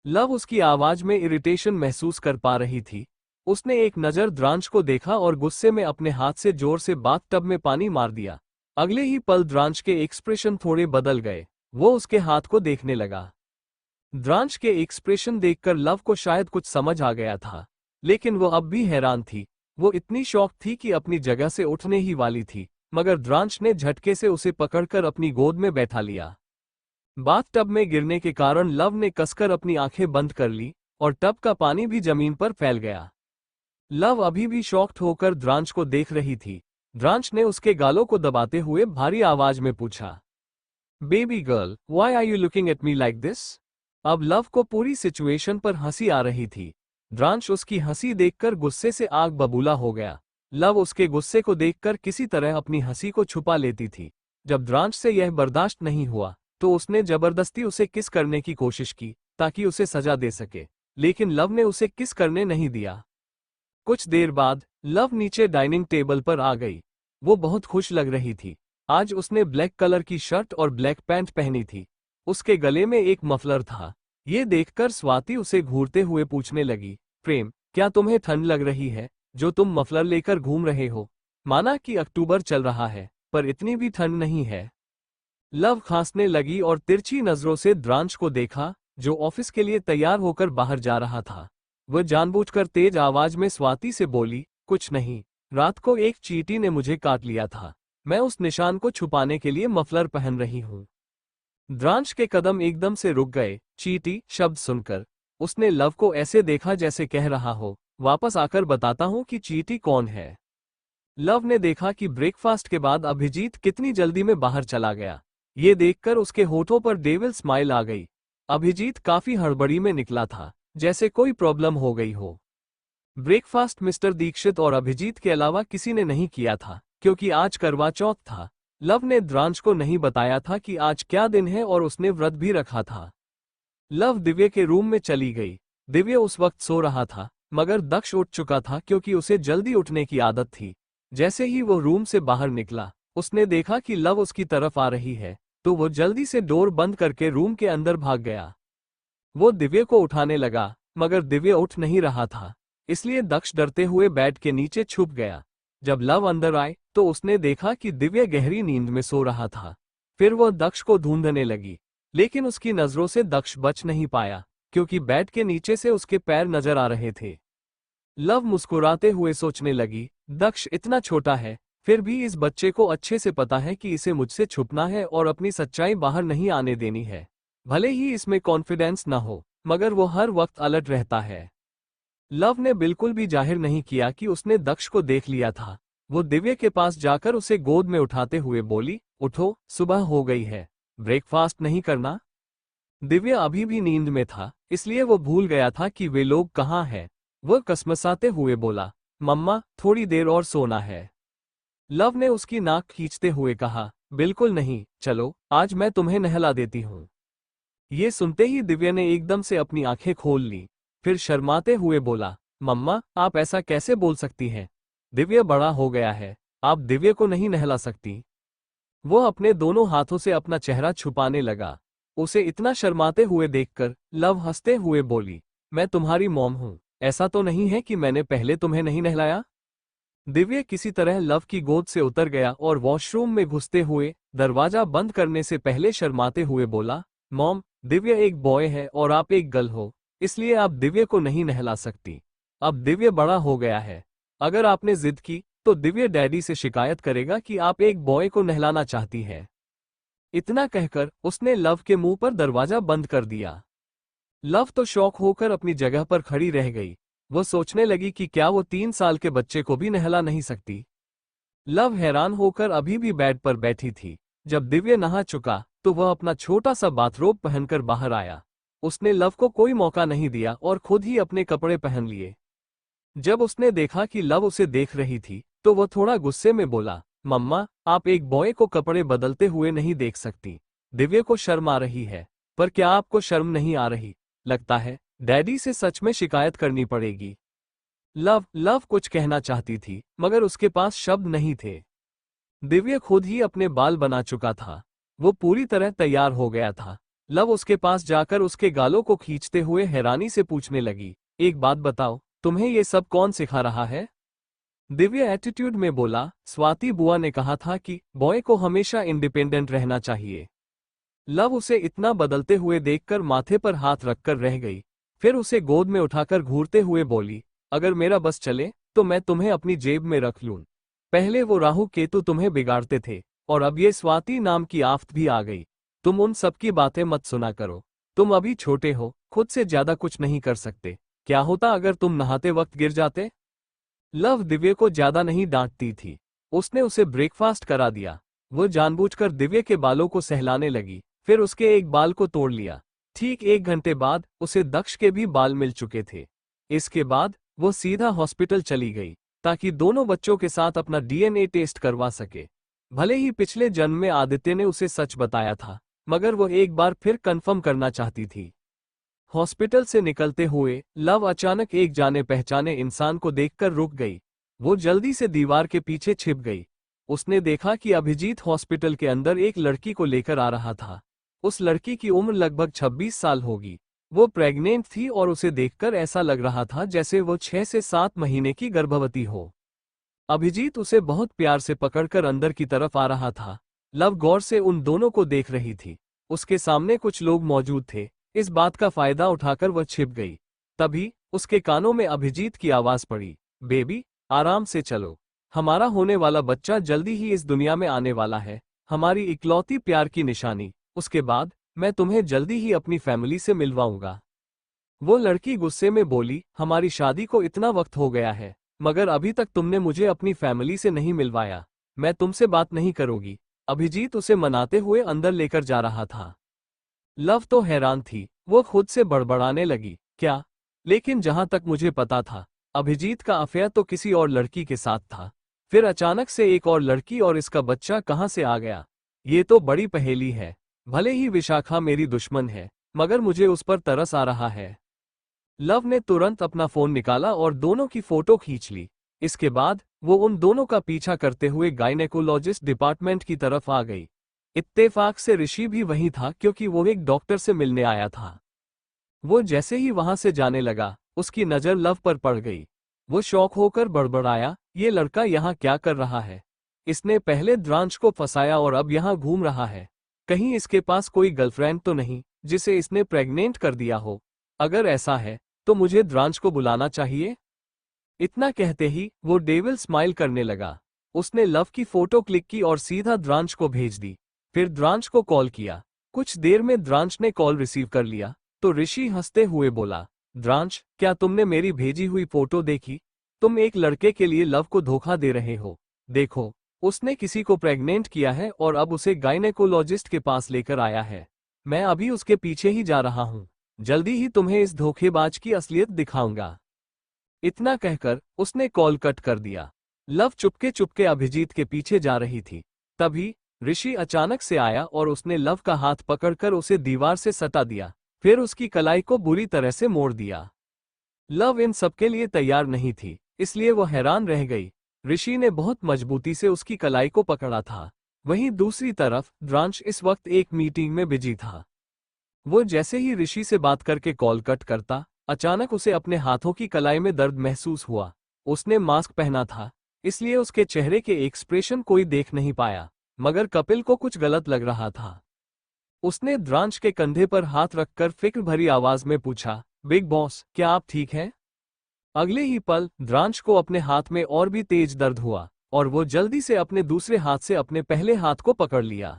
लव उसकी आवाज में इरिटेशन महसूस कर पा रही थी। उसने एक नज़र द्रांश को देखा और गुस्से में अपने हाथ से जोर से बाथटब में पानी मार दिया। अगले ही पल द्रांश के एक्सप्रेशन थोड़े बदल गए। वो उसके हाथ को देखने लगा। द्रांश के एक्सप्रेशन देखकर लव को शायद कुछ समझ आ गया था, लेकिन वो अब भी हैरान थी। वो इतनी शॉक थी कि अपनी जगह से उठने ही वाली थी, मगर द्रांश ने झटके से उसे पकड़कर अपनी गोद में बैठा लिया। बाथटब में गिरने के कारण लव ने कसकर अपनी आंखें बंद कर ली और टब का पानी भी जमीन पर फैल गया। लव अभी भी शॉक्ड होकर द्रांश को देख रही थी। द्रांश ने उसके गालों को दबाते हुए भारी आवाज में पूछा, baby girl, why are you looking at me like this? अब लव को पूरी सिचुएशन पर हंसी आ रही थी। द्रांश उसकी हंसी देखकर गुस्से से आग बबूला हो गया। लव उसके गुस्से को देखकर किसी तरह अपनी हंसी को छुपा लेती थी। जब द्रांश से यह बर्दाश्त नहीं हुआ तो उसने जबरदस्ती उसे किस करने की कोशिश की ताकि उसे सजा दे सके, लेकिन लव ने उसे किस करने नहीं दिया। कुछ देर बाद लव नीचे डाइनिंग टेबल पर आ गई। वो बहुत खुश लग रही थी। आज उसने ब्लैक कलर की शर्ट और ब्लैक पैंट पहनी थी। उसके गले में एक मफलर था। ये देखकर स्वाति उसे घूरते हुए पूछने लगी, प्रेम, क्या तुम्हें ठंड लग रही है जो तुम मफलर लेकर घूम रहे हो? माना कि अक्टूबर चल रहा है, पर इतनी भी ठंड नहीं है। लव खांसने लगी और तिरछी नजरों से द्रांश को देखा, जो ऑफिस के लिए तैयार होकर बाहर जा रहा था। वह जानबूझकर तेज आवाज में स्वाति से बोली, कुछ नहीं, रात को एक चींटी ने मुझे काट लिया था। मैं उस निशान को छुपाने के लिए मफलर पहन रही हूँ। द्रांश के कदम एकदम से रुक गए। चींटी शब्द सुनकर उसने लव को ऐसे देखा जैसे कह रहा हो, वापस आकर बताता हूँ कि चींटी कौन है। लव ने देखा कि ब्रेकफास्ट के बाद अभिजीत कितनी जल्दी में बाहर चला गया। ये देखकर उसके होठों पर डेविल स्माइल आ गई। अभिजीत काफी हड़बड़ी में निकला था, जैसे कोई प्रॉब्लम हो गई हो। ब्रेकफास्ट मिस्टर दीक्षित और अभिजीत के अलावा किसी ने नहीं किया था, क्योंकि आज करवा चौथ था। लव ने द्रांश को नहीं बताया था कि आज क्या दिन है और उसने व्रत भी रखा था। लव दिव्य के रूम में चली गई। दिव्य उस वक्त सो रहा था, मगर दक्ष उठ चुका था क्योंकि उसे जल्दी उठने की आदत थी। जैसे ही वो रूम से बाहर निकला, उसने देखा कि लव उसकी तरफ आ रही है, तो वो जल्दी से डोर बंद करके रूम के अंदर भाग गया। वो दिव्य को उठाने लगा, मगर दिव्य उठ नहीं रहा था, इसलिए दक्ष डरते हुए बेड के नीचे छुप गया। जब लव अंदर आए तो उसने देखा कि दिव्य गहरी नींद में सो रहा था। फिर वह दक्ष को ढूंढने लगी, लेकिन उसकी नजरों से दक्ष बच नहीं पाया, क्योंकि बेड के नीचे से उसके पैर नजर आ रहे थे। लव मुस्कुराते हुए सोचने लगी, दक्ष इतना छोटा है, फिर भी इस बच्चे को अच्छे से पता है कि इसे मुझसे छुपना है और अपनी सच्चाई बाहर नहीं आने देनी है। भले ही इसमें कॉन्फिडेंस न हो, मगर वो हर वक्त अलर्ट रहता है। लव ने बिल्कुल भी जाहिर नहीं किया कि उसने दक्ष को देख लिया था। वो दिव्य के पास जाकर उसे गोद में उठाते हुए बोली, उठो, सुबह हो गई है, ब्रेकफास्ट नहीं करना? दिव्य अभी भी नींद में था, इसलिए वो भूल गया था कि वे लोग कहाँ हैं। वह कसमसाते हुए बोला, मम्मा, थोड़ी देर और सोना है। लव ने उसकी नाक खींचते हुए कहा, बिल्कुल नहीं, चलो, आज मैं तुम्हें नहला देती हूँ। ये सुनते ही दिव्य ने एकदम से अपनी आंखें खोल ली, फिर शर्माते हुए बोला, मम्मा, आप ऐसा कैसे बोल सकती हैं? दिव्य बड़ा हो गया है, आप दिव्य को नहीं नहला सकती। वो अपने दोनों हाथों से अपना चेहरा छुपाने लगा। उसे इतना शर्माते हुए देखकर लव हंसते हुए बोली, मैं तुम्हारी मॉम हूँ, ऐसा तो नहीं है कि मैंने पहले तुम्हें नहीं नहलाया? दिव्य किसी तरह लव की गोद से उतर गया और वॉशरूम में घुसते हुए दरवाजा बंद करने से पहले शर्माते हुए बोला, मॉम, दिव्य एक बॉय है और आप एक गर्ल हो, इसलिए आप दिव्य को नहीं नहला सकती। अब दिव्य बड़ा हो गया है, अगर आपने जिद की तो दिव्य डैडी से शिकायत करेगा कि आप एक बॉय को नहलाना चाहती है। इतना कहकर उसने लव के मुंह पर दरवाजा बंद कर दिया। लव तो शौक होकर अपनी जगह पर खड़ी रह गई। वो सोचने लगी कि क्या वो 3 साल के बच्चे को भी नहला नहीं सकती। लव हैरान होकर अभी भी बेड पर बैठी थी। जब दिव्य नहा चुका तो वह अपना छोटा सा बाथरोब पहनकर बाहर आया। उसने लव को कोई मौका नहीं दिया और खुद ही अपने कपड़े पहन लिए। जब उसने देखा कि लव उसे देख रही थी तो वह थोड़ा गुस्से में बोला, मम्मा, आप एक बॉय को कपड़े बदलते हुए नहीं देख सकती। दिव्य को शर्म आ रही है, पर क्या आपको शर्म नहीं आ रही? लगता है डैडी से सच में शिकायत करनी पड़ेगी। लव कुछ कहना चाहती थी, मगर उसके पास शब्द नहीं थे। दिव्य खुद ही अपने बाल बना चुका था। वो पूरी तरह तैयार हो गया था। लव उसके पास जाकर उसके गालों को खींचते हुए हैरानी से पूछने लगी, एक बात बताओ, तुम्हें ये सब कौन सिखा रहा है? दिव्य एटीट्यूड में बोला, स्वाति बुआ ने कहा था कि बॉय को हमेशा इंडिपेंडेंट रहना चाहिए। लव उसे इतना बदलते हुए देखकर माथे पर हाथ रखकर रह गई। फिर उसे गोद में उठाकर घूरते हुए बोली, अगर मेरा बस चले तो मैं तुम्हें अपनी जेब में रख लूं। पहले वो राहु केतु तुम्हें बिगाड़ते थे, और अब ये स्वाति नाम की आफत भी आ गई। तुम उन सबकी बातें मत सुना करो। तुम अभी छोटे हो, खुद से ज्यादा कुछ नहीं कर सकते। क्या होता अगर तुम नहाते वक्त गिर जाते? लव दिव्य को ज्यादा नहीं डांटती थी। उसने उसे ब्रेकफास्ट करा दिया। वो जानबूझकर दिव्य के बालों को सहलाने लगी, फिर उसके एक बाल को तोड़ लिया। ठीक 1 घंटे बाद उसे दक्ष के भी बाल मिल चुके थे। इसके बाद वो सीधा हॉस्पिटल चली गई ताकि दोनों बच्चों के साथ अपना डीएनए टेस्ट करवा सके। भले ही पिछले जन्म में आदित्य ने उसे सच बताया था, मगर वो एक बार फिर कंफर्म करना चाहती थी। हॉस्पिटल से निकलते हुए लव अचानक एक जाने पहचाने इंसान को देखकर रुक गई। वो जल्दी से दीवार के पीछे छिप गई। उसने देखा कि अभिजीत हॉस्पिटल के अंदर एक लड़की को लेकर आ रहा था। उस लड़की की उम्र लगभग 26 साल होगी। वो प्रेग्नेंट थी और उसे देखकर ऐसा लग रहा था जैसे वो 6 से 7 महीने की गर्भवती हो। अभिजीत उसे बहुत प्यार से पकड़कर अंदर की तरफ आ रहा था। लव गौर से उन दोनों को देख रही थी। उसके सामने कुछ लोग मौजूद थे। इस बात का फायदा उठाकर वह छिप गई। तभी उसके कानों में अभिजीत की आवाज पड़ी, बेबी आराम से चलो, हमारा होने वाला बच्चा जल्दी ही इस दुनिया में आने वाला है, हमारी इकलौती प्यार की निशानी। उसके बाद मैं तुम्हें जल्दी ही अपनी फैमिली से मिलवाऊंगा। वो लड़की गुस्से में बोली, हमारी शादी को इतना वक्त हो गया है, मगर अभी तक तुमने मुझे अपनी फैमिली से नहीं मिलवाया। मैं तुमसे बात नहीं करूंगी। अभिजीत उसे मनाते हुए अंदर लेकर जा रहा था। लव तो हैरान थी। वो खुद से बड़बड़ाने लगी, क्या? लेकिन जहां तक मुझे पता था, अभिजीत का अफेयर तो किसी और लड़की के साथ था। फिर अचानक से एक और लड़की और इसका बच्चा कहां से आ गया? ये तो बड़ी पहेली है। भले ही विशाखा मेरी दुश्मन है, मगर मुझे उस पर तरस आ रहा है। लव ने तुरंत अपना फोन निकाला और दोनों की फोटो खींच ली। इसके बाद वो उन दोनों का पीछा करते हुए गायनेकोलॉजिस्ट डिपार्टमेंट की तरफ आ गई। इत्तेफाक से ऋषि भी वहीं था क्योंकि वो एक डॉक्टर से मिलने आया था। वो जैसे ही वहां से जाने लगा, उसकी नजर लव पर पड़ गई। वो शौक होकर बड़बड़ाया, ये लड़का यहाँ क्या कर रहा है? इसने पहले द्रांश को फंसाया और अब यहाँ घूम रहा है। कहीं इसके पास कोई गर्लफ्रेंड तो नहीं जिसे इसने प्रेग्नेंट कर दिया हो? अगर ऐसा है तो मुझे द्रांश को बुलाना चाहिए। इतना कहते ही वो डेविल स्माइल करने लगा। उसने लव की फोटो क्लिक की और सीधा द्रांश को भेज दी। फिर द्रांश को कॉल किया। कुछ देर में द्रांश ने कॉल रिसीव कर लिया तो ऋषि हंसते हुए बोला, द्रांश क्या तुमने मेरी भेजी हुई फोटो देखी? तुम एक लड़के के लिए लव को धोखा दे रहे हो। देखो, उसने किसी को प्रेग्नेंट किया है और अब उसे गायनेकोलॉजिस्ट के पास लेकर आया है। मैं अभी उसके पीछे ही जा रहा हूँ। जल्दी ही तुम्हें इस धोखेबाज की असलियत दिखाऊंगा। इतना कहकर उसने कॉल कट कर दिया। लव चुपके चुपके अभिजीत के पीछे जा रही थी। तभी ऋषि अचानक से आया और उसने लव का हाथ पकड़कर उसे दीवार से सटा दिया, फिर उसकी कलाई को बुरी तरह से मोड़ दिया। लव इन सबके लिए तैयार नहीं थी, इसलिए वो हैरान रह गई। ऋषि ने बहुत मजबूती से उसकी कलाई को पकड़ा था। वहीं दूसरी तरफ द्रांश इस वक्त एक मीटिंग में बिजी था। वो जैसे ही ऋषि से बात करके कॉल कट करता, अचानक उसे अपने हाथों की कलाई में दर्द महसूस हुआ। उसने मास्क पहना था, इसलिए उसके चेहरे के एक्सप्रेशन कोई देख नहीं पाया, मगर कपिल को कुछ गलत लग रहा था। उसने द्रांश के कंधे पर हाथ रखकर फिक्र भरी आवाज में पूछा, बिग बॉस क्या आप ठीक हैं? अगले ही पल द्रांश को अपने हाथ में और भी तेज दर्द हुआ और वो जल्दी से अपने दूसरे हाथ से अपने पहले हाथ को पकड़ लिया।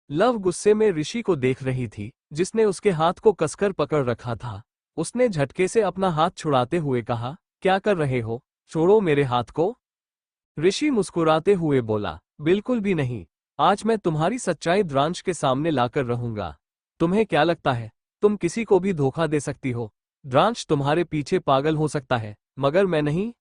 लव गुस्से में ऋषि को देख रही थी, जिसने उसके हाथ को कसकर पकड़ रखा था। उसने झटके से अपना हाथ छुड़ाते हुए कहा, क्या कर रहे हो? छोड़ो मेरे हाथ को। ऋषि मुस्कुराते हुए बोला, बिल्कुल भी नहीं। आज मैं तुम्हारी सच्चाई द्रांश के सामने लाकर रहूंगा। तुम्हें क्या लगता है तुम किसी को भी धोखा दे सकती हो? द्रांश तुम्हारे पीछे पागल हो सकता है, मगर मैं नहीं।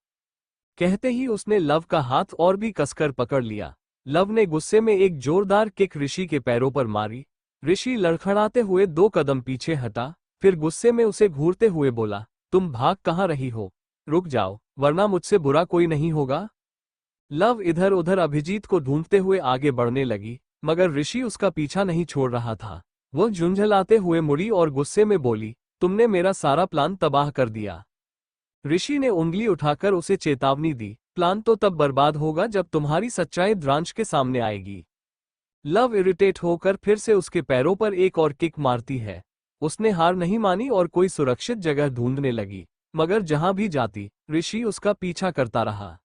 कहते ही उसने लव का हाथ और भी कसकर पकड़ लिया। लव ने गुस्से में एक जोरदार किक ऋषि के पैरों पर मारी। ऋषि लड़खड़ाते हुए 2 कदम पीछे हटा, फिर गुस्से में उसे घूरते हुए बोला, तुम भाग कहाँ रही हो? रुक जाओ, वरना मुझसे बुरा कोई नहीं होगा। लव इधर उधर अभिजीत को ढूंढते हुए आगे बढ़ने लगी, मगर ऋषि उसका पीछा नहीं छोड़ रहा था। वो झुंझलाते हुए मुड़ी और गुस्से में बोली, तुमने मेरा सारा प्लान तबाह कर दिया। ऋषि ने उंगली उठाकर उसे चेतावनी दी, प्लान तो तब बर्बाद होगा जब तुम्हारी सच्चाई द्रांश के सामने आएगी। लव इरिटेट होकर फिर से उसके पैरों पर एक और किक मारती है। उसने हार नहीं मानी और कोई सुरक्षित जगह ढूंढने लगी, मगर जहां भी जाती ऋषि उसका पीछा करता रहा।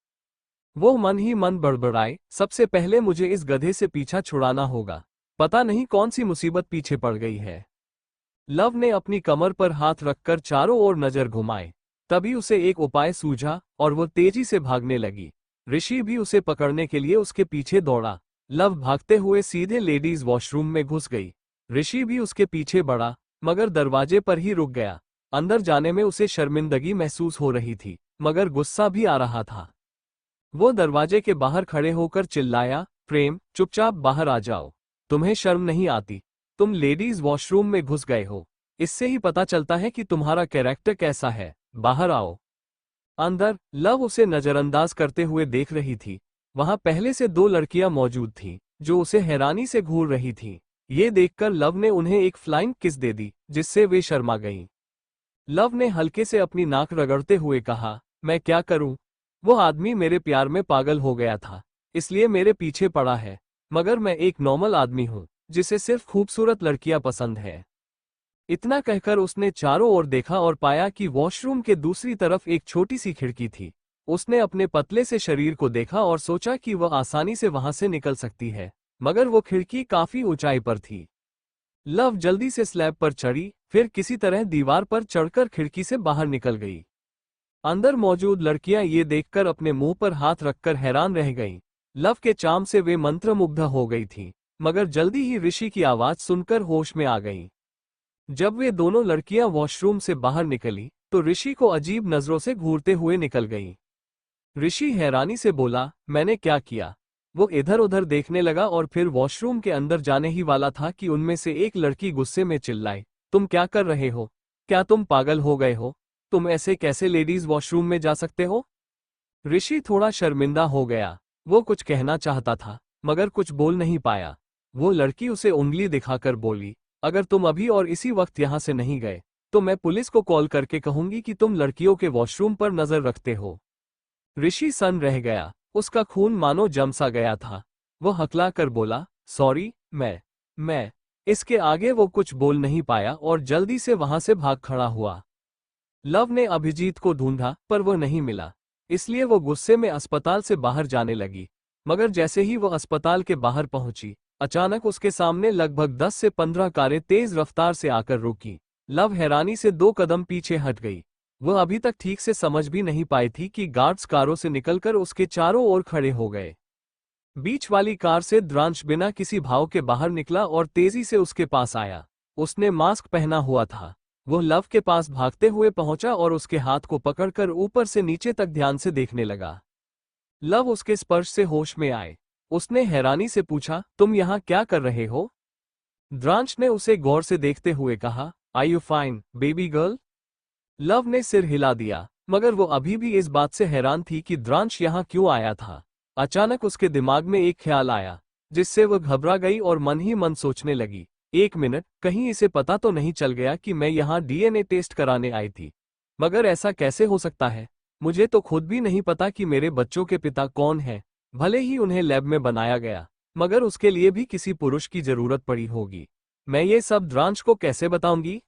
वो मन ही मन बड़बड़ाए, सबसे पहले मुझे इस गधे से पीछा छुड़ाना होगा। पता नहीं कौन सी मुसीबत पीछे पड़ गई है। लव ने अपनी कमर पर हाथ रखकर चारों ओर नजर घुमाए। तभी उसे एक उपाय सूझा और वो तेजी से भागने लगी। ऋषि भी उसे पकड़ने के लिए उसके पीछे दौड़ा। लव भागते हुए सीधे लेडीज वॉशरूम में घुस गई। ऋषि भी उसके पीछे बढ़ा, मगर दरवाजे पर ही रुक गया। अंदर जाने में उसे शर्मिंदगी महसूस हो रही थी, मगर गुस्सा भी आ रहा था। वो दरवाजे के बाहर खड़े होकर चिल्लाया, प्रेम, चुपचाप बाहर आ जाओ। तुम्हें शर्म नहीं आती? तुम लेडीज वॉशरूम में घुस गए हो। इससे ही पता चलता है कि तुम्हारा कैरेक्टर कैसा है। बाहर आओ। अंदर लव उसे नजरअंदाज करते हुए देख रही थी। वहां पहले से दो लड़कियां मौजूद थीं, जो उसे हैरानी से घूर रही थीं। ये देखकर लव ने उन्हें एक फ्लाइंग किस दे दी, जिससे वे शर्मा गईं। लव ने हल्के से अपनी नाक रगड़ते हुए कहा, मैं क्या करूं? वो आदमी मेरे प्यार में पागल हो गया था, इसलिए मेरे पीछे पड़ा है। मगर मैं एक नॉर्मल आदमी हूं, जिसे सिर्फ खूबसूरत लड़कियां पसंद है। इतना कहकर उसने चारों ओर देखा और पाया कि वॉशरूम के दूसरी तरफ एक छोटी सी खिड़की थी। उसने अपने पतले से शरीर को देखा और सोचा कि वह आसानी से वहां से निकल सकती है, मगर वो खिड़की काफी ऊंचाई पर थी। लव जल्दी से स्लैब पर चढ़ी, फिर किसी तरह दीवार पर चढ़कर खिड़की से बाहर निकल गई। अंदर मौजूद लड़कियां ये देखकर अपने मुंह पर हाथ रखकर हैरान रह गईं। लव के चाम से वे मंत्रमुग्ध हो गई थीं, मगर जल्दी ही ऋषि की आवाज सुनकर होश में आ गईं। जब वे दोनों लड़कियां वॉशरूम से बाहर निकली, तो ऋषि को अजीब नजरों से घूरते हुए निकल गईं। ऋषि हैरानी से बोला, मैंने क्या किया? वो इधर उधर देखने लगा और फिर वॉशरूम के अंदर जाने ही वाला था कि उनमें से एक लड़की गुस्से में चिल्लाई, तुम क्या कर रहे हो? क्या तुम पागल हो गए हो? तुम ऐसे कैसे लेडीज वॉशरूम में जा सकते हो? ऋषि थोड़ा शर्मिंदा हो गया। वो कुछ कहना चाहता था, मगर कुछ बोल नहीं पाया। वो लड़की उसे उंगली दिखाकर बोली, अगर तुम अभी और इसी वक्त यहाँ से नहीं गए, तो मैं पुलिस को कॉल करके कहूंगी कि तुम लड़कियों के वॉशरूम पर नजर रखते हो। ऋषि सन रह गया, उसका खून मानो जम सा गया था। वो हकला कर बोला, सॉरी, मैं। इसके आगे वो कुछ बोल नहीं पाया और जल्दी से वहां से भाग खड़ा हुआ। लव ने अभिजीत को ढूंढा, पर वो नहीं मिला, इसलिए वो गुस्से में अस्पताल से बाहर जाने लगी। मगर जैसे ही वो अस्पताल के बाहर पहुंची, अचानक उसके सामने लगभग 10 से 15 कारें तेज रफ्तार से आकर रुकी। लव हैरानी से 2 कदम पीछे हट गई। वह अभी तक ठीक से समझ भी नहीं पाई थी कि गार्ड्स कारों से निकलकर उसके चारों ओर खड़े हो गए। बीच वाली कार से द्रांश बिना किसी भाव के बाहर निकला और तेजी से उसके पास आया। उसने मास्क पहना हुआ था। वो लव के पास भागते हुए पहुंचा और उसके हाथ को पकड़कर ऊपर से नीचे तक ध्यान से देखने लगा। लव उसके स्पर्श से होश में आए। उसने हैरानी से पूछा, तुम यहाँ क्या कर रहे हो? द्रांश ने उसे गौर से देखते हुए कहा, are you fine, baby girl? Luv ने सिर हिला दिया, मगर वो अभी भी इस बात से हैरान थी कि द्रांश यहाँ क्यों आया था। अचानक उसके दिमाग में एक ख्याल आया, जिससे वह घबरा गई और मन ही मन सोचने लगी, 1 मिनट, कहीं इसे पता तो नहीं चल गया कि मैं यहाँ डीएनए टेस्ट कराने आई थी? मगर ऐसा कैसे हो सकता है? मुझे तो खुद भी नहीं पता कि मेरे बच्चों के पिता कौन हैं। भले ही उन्हें लैब में बनाया गया, मगर उसके लिए भी किसी पुरुष की जरूरत पड़ी होगी। मैं ये सब द्रांश को कैसे बताऊंगी?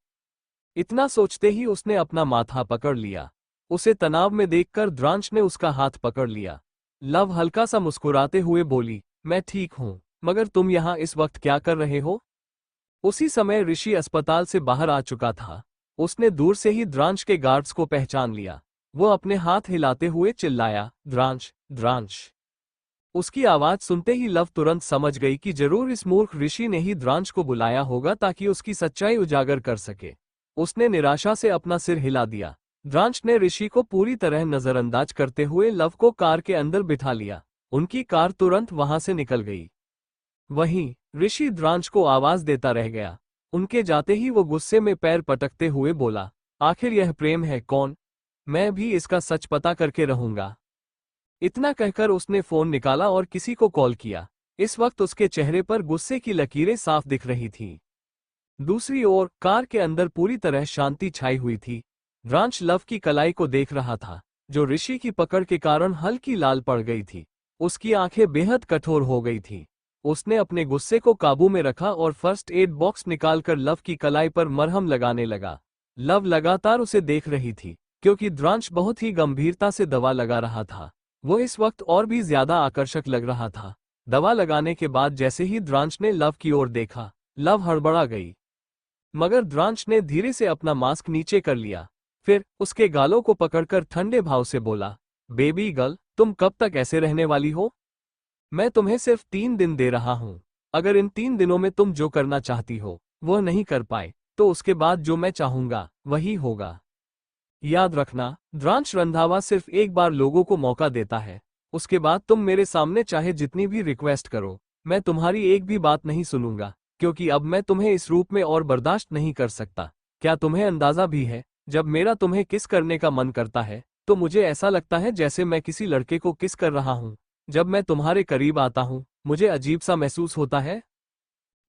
इतना सोचते ही उसने अपना माथा पकड़ लिया। उसे तनाव में देखकर द्रांश ने उसका हाथ पकड़ लिया। लव हल्का सा मुस्कुराते हुए बोली, मैं ठीक हूं, मगर तुम यहाँ इस वक्त क्या कर रहे हो? उसी समय ऋषि अस्पताल से बाहर आ चुका था। उसने दूर से ही द्रांश के गार्ड्स को पहचान लिया। वो अपने हाथ हिलाते हुए चिल्लाया, द्रांश, द्रांश। उसकी आवाज सुनते ही लव तुरंत समझ गई कि जरूर इस मूर्ख ऋषि ने ही द्रांश को बुलाया होगा ताकि उसकी सच्चाई उजागर कर सके। उसने निराशा से अपना सिर हिला दिया। द्रांश ने ऋषि को पूरी तरह नजरअंदाज करते हुए लव को कार के अंदर बिठा लिया। उनकी कार तुरंत वहां से निकल गई। वहीं ऋषि द्रांश को आवाज देता रह गया। उनके जाते ही वो गुस्से में पैर पटकते हुए बोला, आखिर यह प्रेम है कौन? मैं भी इसका सच पता करके रहूंगा। इतना कहकर उसने फोन निकाला और किसी को कॉल किया। इस वक्त उसके चेहरे पर गुस्से की लकीरें साफ दिख रही थीं। दूसरी ओर कार के अंदर पूरी तरह शांति छाई हुई थी। द्रांश लव की कलाई को देख रहा था, जो ऋषि की पकड़ के कारण हल्की लाल पड़ गई थी। उसकी आंखें बेहद कठोर हो गई थीं। उसने अपने गुस्से को काबू में रखा और फर्स्ट एड बॉक्स निकालकर लव की कलाई पर मरहम लगाने लगा। लव लगातार उसे देख रही थी, क्योंकि द्रांश बहुत ही गंभीरता से दवा लगा रहा था। वो इस वक्त और भी ज्यादा आकर्षक लग रहा था। दवा लगाने के बाद जैसे ही द्रांश ने लव की ओर देखा, लव हड़बड़ा गई। मगर द्रांश ने धीरे से अपना मास्क नीचे कर लिया। फिर उसके गालों को पकड़कर ठंडे भाव से बोला, बेबी गर्ल, तुम कब तक ऐसे रहने वाली हो? मैं तुम्हें सिर्फ 3 दिन दे रहा हूं। अगर इन 3 दिनों में तुम जो करना चाहती हो वह नहीं कर पाए तो उसके बाद जो मैं चाहूंगा वही होगा। याद रखना, द्रांश रंधावा सिर्फ एक बार लोगों को मौका देता है। उसके बाद तुम मेरे सामने चाहे जितनी भी रिक्वेस्ट करो, मैं तुम्हारी एक भी बात नहीं सुनूंगा, क्योंकि अब मैं तुम्हें इस रूप में और बर्दाश्त नहीं कर सकता। क्या तुम्हें अंदाजा भी है, जब मेरा तुम्हें किस करने का मन करता है तो मुझे ऐसा लगता है जैसे मैं किसी लड़के को किस कर रहा हूँ। जब मैं तुम्हारे करीब आता हूँ मुझे अजीब सा महसूस होता है।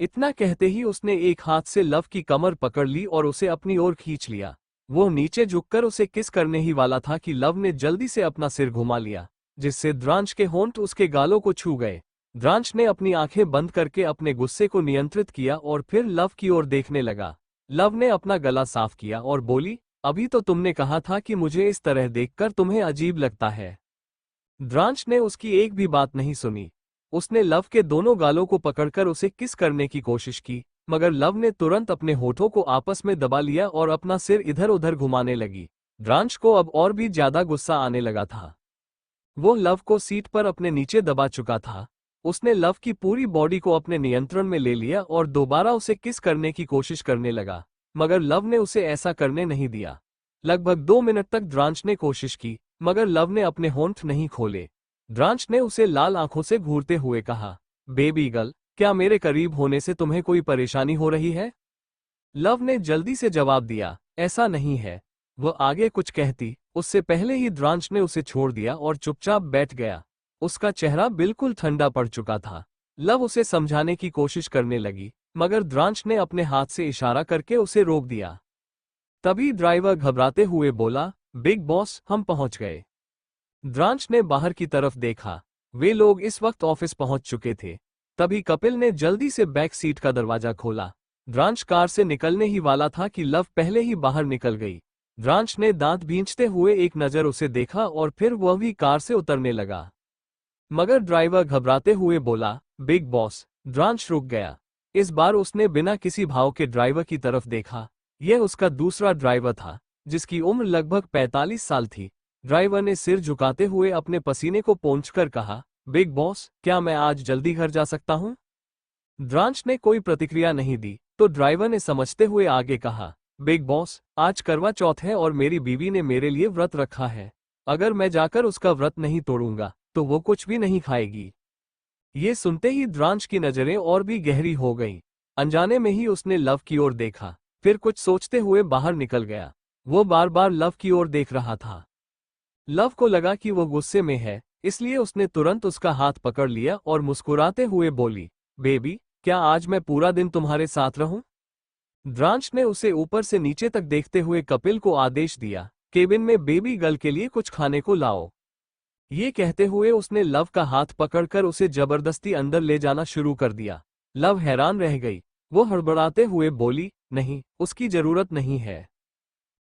इतना कहते ही उसने एक हाथ से लव की कमर पकड़ ली और उसे अपनी ओर खींच लिया। वो नीचे झुककर उसे किस करने ही वाला था कि लव ने जल्दी से अपना सिर घुमा लिया, जिससे द्रांश के होंठ उसके गालों को छू गए। द्रांश ने अपनी आंखें बंद करके अपने गुस्से को नियंत्रित किया और फिर लव की ओर देखने लगा। लव ने अपना गला साफ किया और बोली, अभी तो तुमने कहा था कि मुझे इस तरह देखकर तुम्हें अजीब लगता है। द्रांश ने उसकी एक भी बात नहीं सुनी। उसने लव के दोनों गालों को पकड़कर उसे किस करने की कोशिश की, मगर लव ने तुरंत अपने होठों को आपस में दबा लिया और अपना सिर इधर उधर घुमाने लगी। द्रांश को अब और भी ज्यादा गुस्सा आने लगा था। वो लव को सीट पर अपने नीचे दबा चुका था। उसने लव की पूरी बॉडी को अपने नियंत्रण में ले लिया और दोबारा उसे किस करने की कोशिश करने लगा, मगर लव ने उसे ऐसा करने नहीं दिया। लगभग 2 मिनट तक द्रांश ने कोशिश की, मगर लव ने अपने होंठ नहीं खोले। द्रांश ने उसे लाल आंखों से घूरते हुए कहा, बेबी गर्ल, क्या मेरे करीब होने से तुम्हें कोई परेशानी हो रही है? लव ने जल्दी से जवाब दिया, ऐसा नहीं है। वह आगे कुछ कहती उससे पहले ही द्रांश ने उसे छोड़ दिया और चुपचाप बैठ गया। उसका चेहरा बिल्कुल ठंडा पड़ चुका था। लव उसे समझाने की कोशिश करने लगी, मगर द्रांश ने अपने हाथ से इशारा करके उसे रोक दिया। तभी ड्राइवर घबराते हुए बोला, बिग बॉस, हम पहुंच गए। द्रांश ने बाहर की तरफ देखा। वे लोग इस वक्त ऑफिस पहुंच चुके थे। तभी कपिल ने जल्दी से बैक सीट का दरवाजा खोला। द्रांश कार से निकलने ही वाला था कि लव पहले ही बाहर निकल गई। द्रांश ने दांत भींचते हुए एक नजर उसे देखा और फिर वह भी कार से उतरने लगा। मगर ड्राइवर घबराते हुए बोला, बिग बॉस। द्रांश रुक गया। इस बार उसने बिना किसी भाव के ड्राइवर की तरफ देखा। यह उसका दूसरा ड्राइवर था, जिसकी उम्र लगभग 45 साल थी। ड्राइवर ने सिर झुकाते हुए अपने पसीने को पोंछकर कहा, बिग बॉस, क्या मैं आज जल्दी घर जा सकता हूं? द्रांश ने कोई प्रतिक्रिया नहीं दी, तो ड्राइवर ने समझते हुए आगे कहा, बिग बॉस, आज करवा चौथ है और मेरी बीवी ने मेरे लिए व्रत रखा है। अगर मैं जाकर उसका व्रत नहीं तोड़ूंगा तो वो कुछ भी नहीं खाएगी। ये सुनते ही द्रांश की नजरें और भी गहरी हो गईं। अनजाने में ही उसने लव की ओर देखा, फिर कुछ सोचते हुए बाहर निकल गया। वो बार बार लव की ओर देख रहा था। लव को लगा कि वो गुस्से में है, इसलिए उसने तुरंत उसका हाथ पकड़ लिया और मुस्कुराते हुए बोली, बेबी, क्या आज मैं पूरा दिन तुम्हारे साथ रहूं? द्रांश ने उसे ऊपर से नीचे तक देखते हुए कपिल को आदेश दिया, केबिन में बेबी गर्ल के लिए कुछ खाने को लाओ। ये कहते हुए उसने लव का हाथ पकड़कर उसे जबरदस्ती अंदर ले जाना शुरू कर दिया। लव हैरान रह गई। वो हड़बड़ाते हुए बोली, नहीं, उसकी जरूरत नहीं है।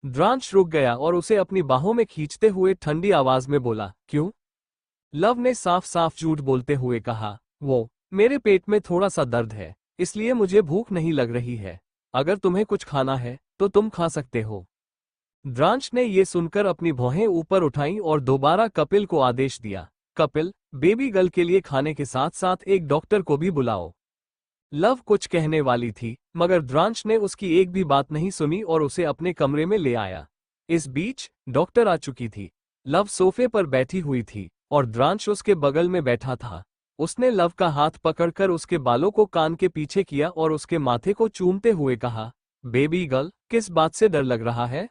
द्रांश रुक गया और उसे अपनी बाहों में खींचते हुए ठंडी आवाज में बोला, क्यों? लव ने साफ साफ झूठ बोलते हुए कहा, वो, मेरे पेट में थोड़ा सा दर्द है, इसलिए मुझे भूख नहीं लग रही है। अगर तुम्हें कुछ खाना है तो तुम खा सकते हो। द्रांश ने ये सुनकर अपनी भौहें ऊपर उठाईं और दोबारा कपिल को आदेश दिया, कपिल, बेबी गर्ल के लिए खाने के साथ साथ एक डॉक्टर को भी बुलाओ। लव कुछ कहने वाली थी, मगर द्रांश ने उसकी एक भी बात नहीं सुनी और उसे अपने कमरे में ले आया। इस बीच डॉक्टर आ चुकी थी। लव सोफे पर बैठी हुई थी और द्रांश उसके बगल में बैठा था। उसने लव का हाथ पकड़कर उसके बालों को कान के पीछे किया और उसके माथे को चूमते हुए कहा, बेबी गर्ल, किस बात से डर लग रहा है?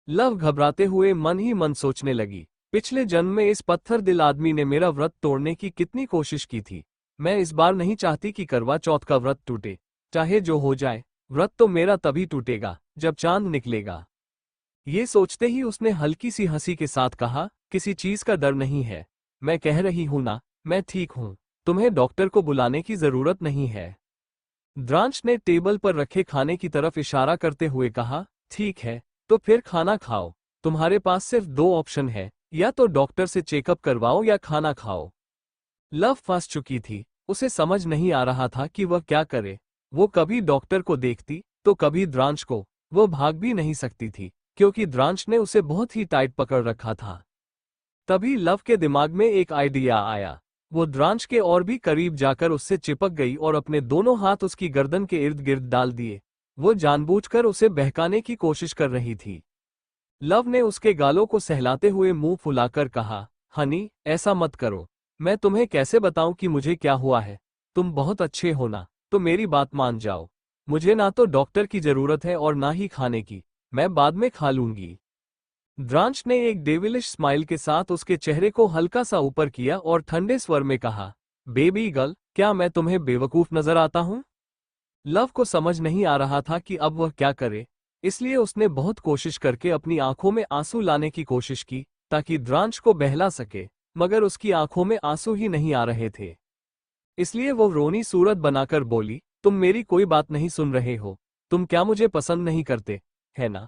लव घबराते हुए मन ही मन सोचने लगी, पिछले जन्म में इस पत्थर दिल आदमी ने मेरा व्रत तोड़ने की कितनी कोशिश की थी। मैं इस बार नहीं चाहती कि करवा चौथ का व्रत टूटे। चाहे जो हो जाए, व्रत तो मेरा तभी टूटेगा जब चांद निकलेगा। ये सोचते ही उसने हल्की सी हंसी के साथ कहा, किसी चीज का डर नहीं है। मैं कह रही हूं ना, मैं ठीक हूं। तुम्हें डॉक्टर को बुलाने की जरूरत नहीं है। द्रांश ने टेबल पर रखे खाने की तरफ इशारा करते हुए कहा, ठीक है, तो फिर खाना खाओ। तुम्हारे पास सिर्फ 2 ऑप्शन है, या तो डॉक्टर से चेकअप करवाओ या खाना खाओ। लव फंस चुकी थी। उसे समझ नहीं आ रहा था कि वह क्या करे। वो कभी डॉक्टर को देखती तो कभी द्रांश को। वो भाग भी नहीं सकती थी। क्योंकि द्रांश ने उसे बहुत ही टाइट पकड़ रखा था। तभी लव के दिमाग में एक आइडिया आया। वो द्रांश के और भी करीब जाकर उससे चिपक गई और अपने दोनों हाथ उसकी गर्दन के इर्द गिर्द डाल दिए। वो जानबूझकर उसे बहकाने की कोशिश कर रही थी। लव ने उसके गालों को सहलाते हुए मुंह फुलाकर कहा, हनी, ऐसा मत करो। मैं तुम्हें कैसे बताऊं कि मुझे क्या हुआ है? तुम बहुत अच्छे हो ना, तो मेरी बात मान जाओ। मुझे ना तो डॉक्टर की जरूरत है और ना ही खाने की। मैं बाद में खा लूंगी। द्रांश ने एक डेविलिश स्माइल के साथ उसके चेहरे को हल्का सा ऊपर किया और ठंडे स्वर में कहा, बेबी गर्ल, क्या मैं तुम्हें बेवकूफ नजर आता हूं? लव को समझ नहीं आ रहा था कि अब वह क्या करे, इसलिए उसने बहुत कोशिश करके अपनी आंखों में आंसू लाने की कोशिश की ताकि द्रांश को बहला सके, मगर उसकी आंखों में आंसू ही नहीं आ रहे थे। इसलिए वो रोनी सूरत बनाकर बोली, तुम मेरी कोई बात नहीं सुन रहे हो। तुम क्या मुझे पसंद नहीं करते, है ना?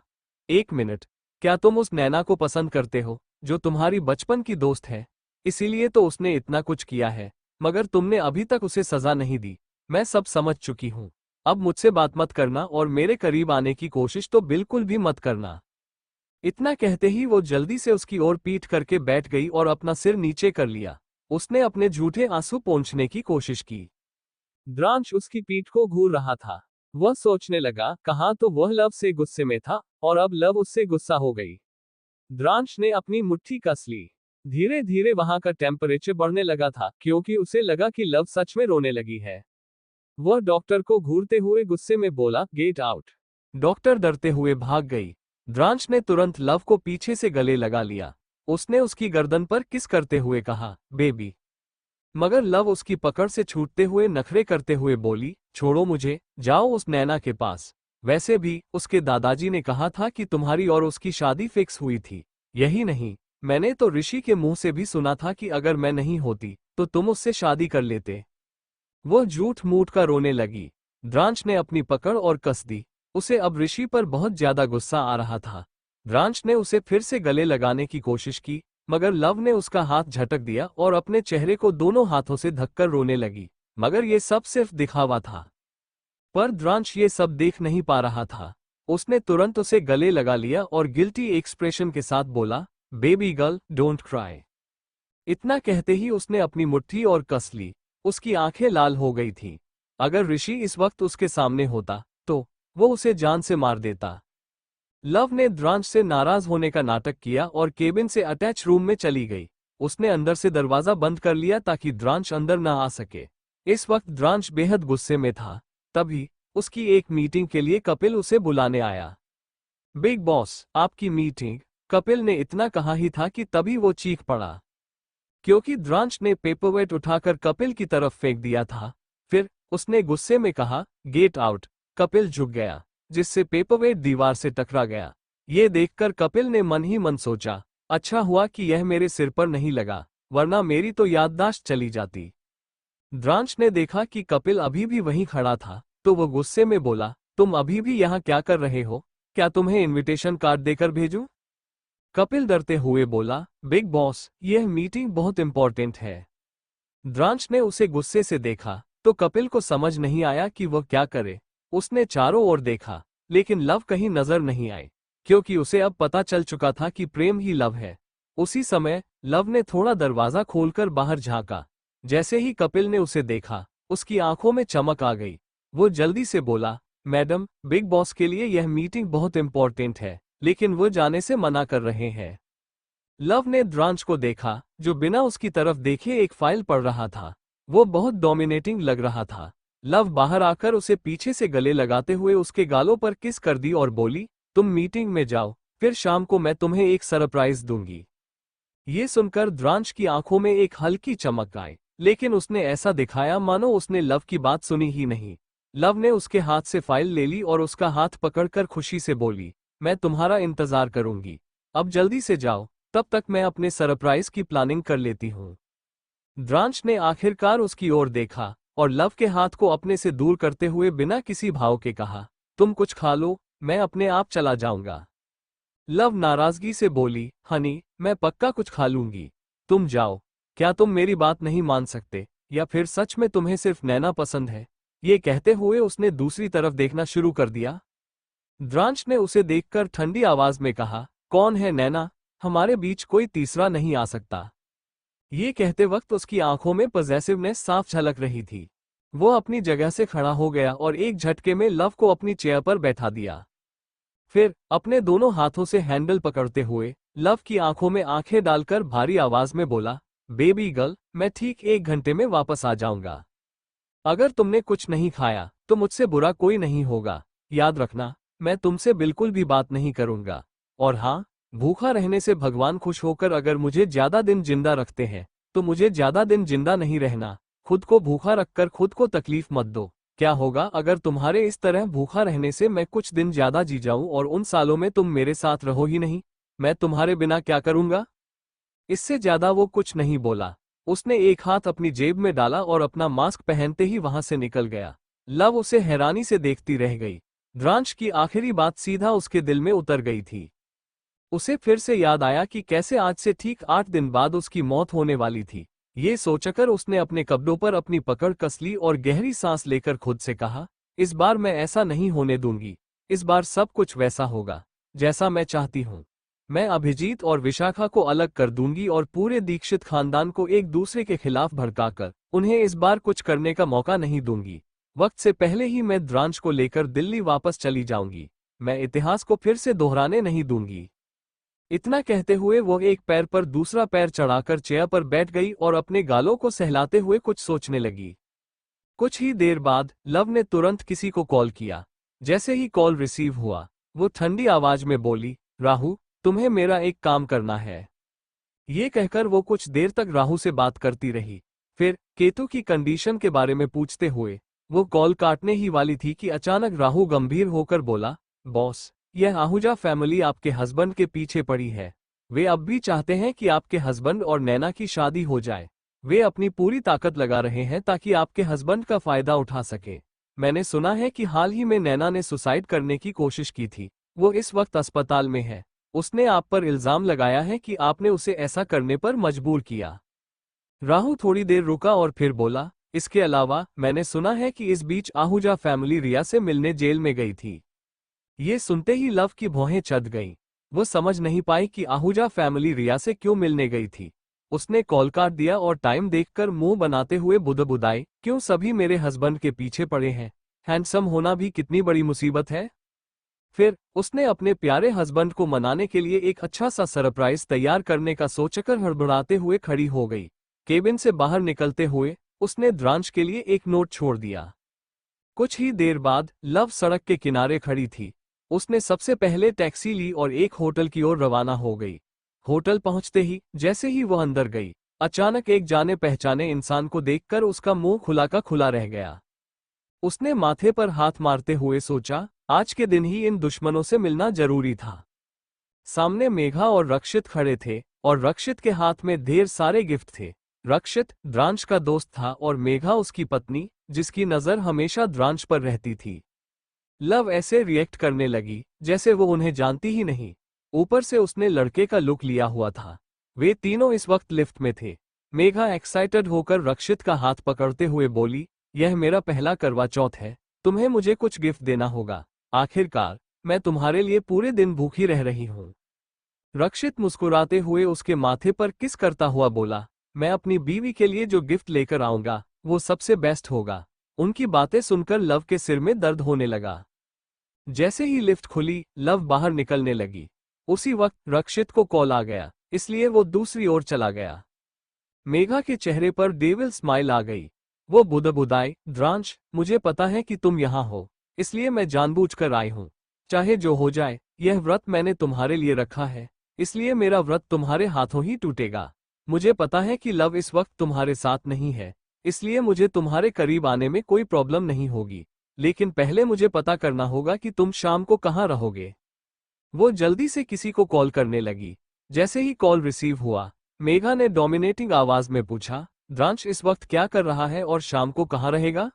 एक मिनट, क्या तुम उस नैना को पसंद करते हो, जो तुम्हारी बचपन की दोस्त है? इसीलिए तो उसने इतना कुछ किया है, मगर तुमने अभी तक उसे सजा नहीं दी। मैं सब समझ चुकी हूं। अब मुझसे बात मत करना और मेरे करीब आने की कोशिश तो बिल्कुल भी मत करना। इतना कहते ही वो जल्दी से उसकी ओर पीठ करके बैठ गई और अपना सिर नीचे कर लिया। उसने अपने झूठे आंसू पोंछने की कोशिश की। द्रांश उसकी पीठ को घूर रहा था। वह सोचने लगा, कहाँ तो वह लव से गुस्से में था और अब लव उससे गुस्सा हो गई। द्रांश ने अपनी मुट्ठी कस ली। धीरे धीरे वहां का टेम्परेचर बढ़ने लगा था क्योंकि उसे लगा कि लव सच में रोने लगी है। वह डॉक्टर को घूरते हुए गुस्से में बोला, गेट आउट। डॉक्टर डरते हुए भाग गई। द्रांश ने तुरंत लव को पीछे से गले लगा लिया। उसने उसकी गर्दन पर किस करते हुए कहा, बेबी। मगर लव उसकी पकड़ से छूटते हुए नखरे करते हुए बोली, छोड़ो मुझे, जाओ उस नैना के पास। वैसे भी उसके दादाजी ने कहा था कि तुम्हारी और उसकी शादी फिक्स हुई थी। यही नहीं, मैंने तो ऋषि के मुंह से भी सुना था कि अगर मैं नहीं होती तो तुम उससे शादी कर लेते। वो झूठ मूठ का रोने लगी। द्रांश ने अपनी पकड़ और कस दी। उसे अब ऋषि पर बहुत ज्यादा गुस्सा आ रहा था। द्रांश ने उसे फिर से गले लगाने की कोशिश की, मगर लव ने उसका हाथ झटक दिया और अपने चेहरे को दोनों हाथों से ढककर रोने लगी। मगर ये सब सिर्फ दिखावा था। पर द्रांश ये सब देख नहीं पा रहा था। उसने तुरंत उसे गले लगा लिया और गिल्टी एक्सप्रेशन के साथ बोला, बेबी गर्ल, डोंट क्राई। इतना कहते ही उसने अपनी मुट्ठी और कस ली। उसकी आंखें लाल हो गई थीं। अगर ऋषि इस वक्त उसके सामने होता तो वो उसे जान से मार देता। लव ने द्रांश से नाराज होने का नाटक किया और केबिन से अटैच रूम में चली गई। उसने अंदर से दरवाजा बंद कर लिया ताकि द्रांश अंदर ना आ सके। इस वक्त द्रांश बेहद गुस्से में था। तभी उसकी एक मीटिंग के लिए कपिल उसे बुलाने आया। बिग बॉस, आपकी मीटिंग। कपिल ने इतना कहा ही था कि तभी वो चीख पड़ा, क्योंकि द्रांश ने पेपरवेट उठाकर कपिल की तरफ फेंक दिया था। फिर उसने गुस्से में कहा, गेट आउट। कपिल झुक गया, जिससे पेपरवेट दीवार से टकरा गया। ये देखकर कपिल ने मन ही मन सोचा, अच्छा हुआ कि यह मेरे सिर पर नहीं लगा, वरना मेरी तो याददाश्त चली जाती। द्रांश ने देखा कि कपिल अभी भी वहीं खड़ा था, तो वो गुस्से में बोला, तुम अभी भी यहाँ क्या कर रहे हो? क्या तुम्हें इनविटेशन कार्ड देकर भेजूं? कपिल डरते हुए बोला, बिग बॉस, यह मीटिंग बहुत इंपॉर्टेंट है। द्रांश ने उसे गुस्से से देखा तो कपिल को समझ नहीं आया कि वह क्या करे। उसने चारों ओर देखा, लेकिन लव कहीं नजर नहीं आई, क्योंकि उसे अब पता चल चुका था कि प्रेम ही लव है। उसी समय लव ने थोड़ा दरवाजा खोलकर बाहर झांका। जैसे ही कपिल ने उसे देखा, उसकी आंखों में चमक आ गई। वो जल्दी से बोला, मैडम, बिग बॉस के लिए यह मीटिंग बहुत इंपॉर्टेंट है, लेकिन वो जाने से मना कर रहे हैं। लव ने द्रांश को देखा, जो बिना उसकी तरफ देखे एक फाइल पढ़ रहा था। वो बहुत डोमिनेटिंग लग रहा था। लव बाहर आकर उसे पीछे से गले लगाते हुए उसके गालों पर किस कर दी और बोली, तुम मीटिंग में जाओ, फिर शाम को मैं तुम्हें एक सरप्राइज दूंगी। ये सुनकर द्रांश की आंखों में एक हल्की चमक आई, लेकिन उसने ऐसा दिखाया मानो उसने लव की बात सुनी ही नहीं। लव ने उसके हाथ से फाइल ले ली और उसका हाथ पकड़कर खुशी से बोली, मैं तुम्हारा इंतजार करूंगी। अब जल्दी से जाओ, तब तक मैं अपने सरप्राइज की प्लानिंग कर लेती हूँ। द्रांश ने आखिरकार उसकी ओर देखा और लव के हाथ को अपने से दूर करते हुए बिना किसी भाव के कहा, तुम कुछ खा लो, मैं अपने आप चला जाऊंगा। लव नाराजगी से बोली, हनी, मैं पक्का कुछ खा लूंगी, तुम जाओ। क्या तुम मेरी बात नहीं मान सकते, या फिर सच में तुम्हें सिर्फ नैना पसंद है? ये कहते हुए उसने दूसरी तरफ देखना शुरू कर दिया। द्रांश ने उसे देखकर ठंडी आवाज में कहा, कौन है नैना? हमारे बीच कोई तीसरा नहीं आ सकता। ये कहते वक्त उसकी आंखों में पॉजेसिवनेस साफ झलक रही थी। वो अपनी जगह से खड़ा हो गया और एक झटके में लव को अपनी चेयर पर बैठा दिया। फिर अपने दोनों हाथों से हैंडल पकड़ते हुए लव की आंखों में आंखें डालकर भारी आवाज में बोला, बेबी गर्ल, मैं ठीक 1 घंटे में वापस आ जाऊंगा। अगर तुमने कुछ नहीं खाया तो मुझसे बुरा कोई नहीं होगा। याद रखना, मैं तुमसे बिल्कुल भी बात नहीं करूंगा। और हाँ, भूखा रहने से भगवान खुश होकर अगर मुझे ज्यादा दिन जिंदा रखते हैं तो मुझे ज्यादा दिन जिंदा नहीं रहना। खुद को भूखा रखकर खुद को तकलीफ मत दो। क्या होगा अगर तुम्हारे इस तरह भूखा रहने से मैं कुछ दिन ज्यादा जी जाऊं और उन सालों में तुम मेरे साथ रहो ही नहीं? मैं तुम्हारे बिना क्या करूंगा? इससे ज्यादा वो कुछ नहीं बोला। उसने एक हाथ अपनी जेब में डाला और अपना मास्क पहनते ही वहां से निकल गया। लव उसे हैरानी से देखती रह गई। द्रांश की आखिरी बात सीधा उसके दिल में उतर गई थी। उसे फिर से याद आया कि कैसे आज से ठीक 8 दिन बाद उसकी मौत होने वाली थी। ये सोचकर उसने अपने कपड़ों पर अपनी पकड़ कस ली और गहरी सांस लेकर खुद से कहा, इस बार मैं ऐसा नहीं होने दूंगी। इस बार सब कुछ वैसा होगा जैसा मैं चाहती हूँ। मैं अभिजीत और विशाखा को अलग कर दूंगी और पूरे दीक्षित खानदान को एक दूसरे के खिलाफ भड़काकर उन्हें इस बार कुछ करने का मौका नहीं दूंगी। वक्त से पहले ही मैं द्रांश को लेकर दिल्ली वापस चली जाऊंगी। मैं इतिहास को फिर से दोहराने नहीं दूंगी। इतना कहते हुए वो एक पैर पर दूसरा पैर चढ़ाकर चेयर पर बैठ गई और अपने गालों को सहलाते हुए कुछ सोचने लगी। कुछ ही देर बाद लव ने तुरंत किसी को कॉल किया। जैसे ही कॉल रिसीव हुआ वो ठंडी आवाज में बोली, राहु, तुम्हें मेरा एक काम करना है। ये कहकर वो कुछ देर तक राहु से बात करती रही। फिर केतु की कंडीशन के बारे में पूछते हुए वो कॉल काटने ही वाली थी कि अचानक राहु गंभीर होकर बोला, बॉस, यह आहूजा फैमिली आपके हस्बैंड के पीछे पड़ी है। वे अब भी चाहते हैं कि आपके हस्बैंड और नैना की शादी हो जाए। वे अपनी पूरी ताकत लगा रहे हैं ताकि आपके हस्बैंड का फायदा उठा सके। मैंने सुना है कि हाल ही में नैना ने सुसाइड करने की कोशिश की थी। वो इस वक्त अस्पताल में है। उसने आप पर इल्जाम लगाया है कि आपने उसे ऐसा करने पर मजबूर किया। राहु थोड़ी देर रुका और फिर बोला, इसके अलावा मैंने सुना है कि इस बीच आहूजा फैमिली रिया से मिलने जेल में गई थी। ये सुनते ही लव की भौहें चढ़ गईं। वो समझ नहीं पाई कि आहूजा फैमिली रिया से क्यों मिलने गई थी। उसने कॉल काट दिया और टाइम देखकर मुंह बनाते हुए बुदबुदाई, क्यों सभी मेरे हस्बैंड के पीछे पड़े हैं? हैंडसम होना भी कितनी बड़ी मुसीबत है। फिर उसने अपने प्यारे हस्बैंड को मनाने के लिए एक अच्छा सा सरप्राइज तैयार करने का सोचकर हड़बड़ाते हुए खड़ी हो गई। केबिन से बाहर निकलते हुए उसने द्रांश के लिए एक नोट छोड़ दिया। कुछ ही देर बाद लव सड़क के किनारे खड़ी थी। उसने सबसे पहले टैक्सी ली और एक होटल की ओर रवाना हो गई। होटल पहुंचते ही जैसे ही वो अंदर गई, अचानक एक जाने पहचाने इंसान को देखकर उसका मुंह खुला का खुला रह गया। उसने माथे पर हाथ मारते हुए सोचा, आज के दिन ही इन दुश्मनों से मिलना जरूरी था। सामने मेघा और रक्षित खड़े थे और रक्षित के हाथ में ढेर सारे गिफ्ट थे। रक्षित द्रांश का दोस्त था और मेघा उसकी पत्नी, जिसकी नजर हमेशा द्रांश पर रहती थी। लव ऐसे रिएक्ट करने लगी जैसे वो उन्हें जानती ही नहीं। ऊपर से उसने लड़के का लुक लिया हुआ था। वे तीनों इस वक्त लिफ्ट में थे। मेघा एक्साइटेड होकर रक्षित का हाथ पकड़ते हुए बोली, यह मेरा पहला करवा चौथ है, तुम्हें मुझे कुछ गिफ्ट देना होगा। आखिरकार मैं तुम्हारे लिए पूरे दिन भूखी रह रही हूँ। रक्षित मुस्कुराते हुए उसके माथे पर किस करता हुआ बोला, मैं अपनी बीवी के लिए जो गिफ्ट लेकर आऊंगा वो सबसे बेस्ट होगा। उनकी बातें सुनकर लव के सिर में दर्द होने लगा। जैसे ही लिफ्ट खुली लव बाहर निकलने लगी। उसी वक्त रक्षित को कॉल आ गया, इसलिए वो दूसरी ओर चला गया। मेघा के चेहरे पर डेविल स्माइल आ गई। वो बुदबुदाई, द्रांश, मुझे पता है कि तुम यहाँ हो, इसलिए मैं जानबूझकर आई हूँ। चाहे जो हो जाए, यह व्रत मैंने तुम्हारे लिए रखा है, इसलिए मेरा व्रत तुम्हारे हाथों ही टूटेगा। मुझे पता है कि लव इस वक्त तुम्हारे साथ नहीं है, इसलिए मुझे तुम्हारे करीब आने में कोई प्रॉब्लम नहीं होगी, लेकिन पहले मुझे पता करना होगा कि तुम शाम को कहाँ रहोगे। वो जल्दी से किसी को कॉल करने लगी। जैसे ही कॉल रिसीव हुआ, मेघा ने डोमिनेटिंग आवाज में पूछा, द्रांश इस वक्त क्या कर रहा है और शाम को कहाँ रहेगा?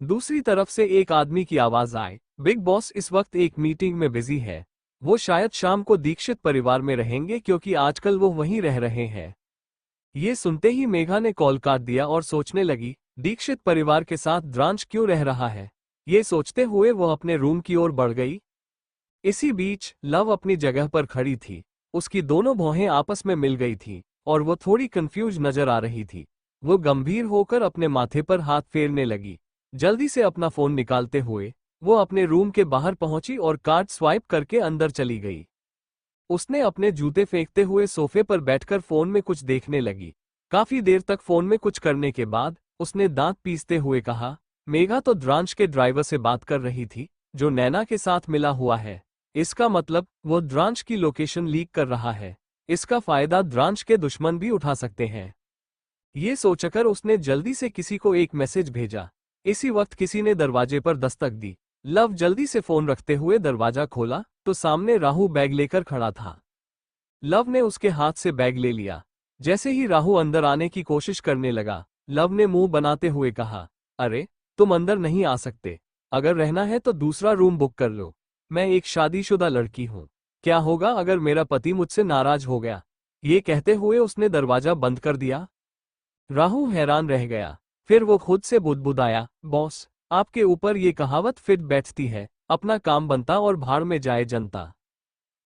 दूसरी तरफ से एक आदमी की आवाज आई, बिग बॉस इस वक्त एक मीटिंग में बिजी है। वो शायद शाम को दीक्षित परिवार में रहेंगे क्योंकि आजकल वो वहीं रह रहे हैं। ये सुनते ही मेघा ने कॉल काट दिया और सोचने लगी, दीक्षित परिवार के साथ द्रांश क्यों रह रहा है। ये सोचते हुए वो अपने रूम की ओर बढ़ गई। इसी बीच लव अपनी जगह पर खड़ी थी। उसकी दोनों भौहें आपस में मिल गई थी और वो थोड़ी कंफ्यूज नजर आ रही थी। वो गंभीर होकर अपने माथे पर हाथ फेरने लगी। जल्दी से अपना फोन निकालते हुए वो अपने रूम के बाहर पहुंची और कार्ड स्वाइप करके अंदर चली गई। उसने अपने जूते फेंकते हुए सोफे पर बैठकर फोन में कुछ देखने लगी। काफी देर तक फोन में कुछ करने के बाद उसने दांत पीसते हुए कहा, मेघा तो द्रांश के ड्राइवर से बात कर रही थी जो नैना के साथ मिला हुआ है। इसका मतलब वो द्रांश की लोकेशन लीक कर रहा है। इसका फायदा द्रांश के दुश्मन भी उठा सकते हैं। ये सोचकर उसने जल्दी से किसी को एक मैसेज भेजा। इसी वक्त किसी ने दरवाजे पर दस्तक दी। लव जल्दी से फोन रखते हुए दरवाजा खोला तो सामने राहु बैग लेकर खड़ा था। लव ने उसके हाथ से बैग ले लिया। जैसे ही राहु अंदर आने की कोशिश करने लगा, लव ने मुंह बनाते हुए कहा, अरे तुम अंदर नहीं आ सकते। अगर रहना है तो दूसरा रूम बुक कर लो। मैं एक शादीशुदा लड़की हूँ। क्या होगा अगर मेरा पति मुझसे नाराज हो गया? ये कहते हुए उसने दरवाजा बंद कर दिया। राहु हैरान रह गया। फिर वो खुद से बुदबुदाया, बॉस आपके ऊपर ये कहावत फिट बैठती है, अपना काम बनता और भाड़ में जाए जनता।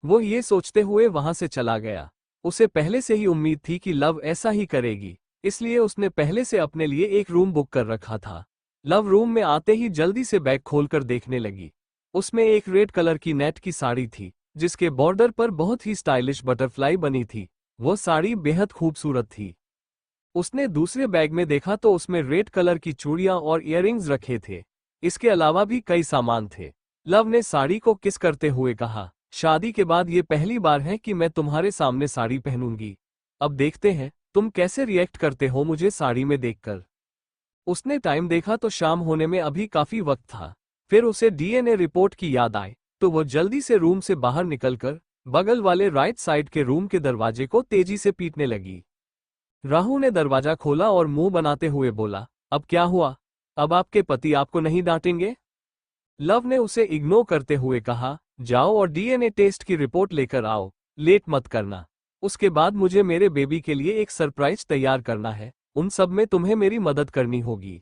वो ये सोचते हुए वहां से चला गया। उसे पहले से ही उम्मीद थी कि लव ऐसा ही करेगी, इसलिए उसने पहले से अपने लिए एक रूम बुक कर रखा था। लव रूम में आते ही जल्दी से बैग खोलकर देखने लगी। उसमें एक रेड कलर की नेट की साड़ी थी जिसके बॉर्डर पर बहुत ही स्टाइलिश बटरफ्लाई बनी थी। वो साड़ी बेहद खूबसूरत थी। उसने दूसरे बैग में देखा तो उसमें रेड कलर की चूड़ियां और इयररिंग्स रखे थे। इसके अलावा भी कई सामान थे। लव ने साड़ी को किस करते हुए कहा, शादी के बाद ये पहली बार है कि मैं तुम्हारे सामने साड़ी पहनूंगी। अब देखते हैं तुम कैसे रिएक्ट करते हो मुझे साड़ी में देखकर। उसने टाइम देखा तो शाम होने में अभी काफी वक्त था। फिर उसे डीएनए रिपोर्ट की याद आई तो वो जल्दी से रूम से बाहर निकलकर बगल वाले राइट साइड के रूम के दरवाजे को तेजी से पीटने लगी। राहु ने दरवाजा खोला और मुंह बनाते हुए बोला, अब क्या हुआ? अब आपके पति आपको नहीं डांटेंगे? लव ने उसे इग्नोर करते हुए कहा, जाओ और डीएनए टेस्ट की रिपोर्ट लेकर आओ, लेट मत करना। उसके बाद मुझे मेरे बेबी के लिए एक सरप्राइज तैयार करना है, उन सब में तुम्हें मेरी मदद करनी होगी।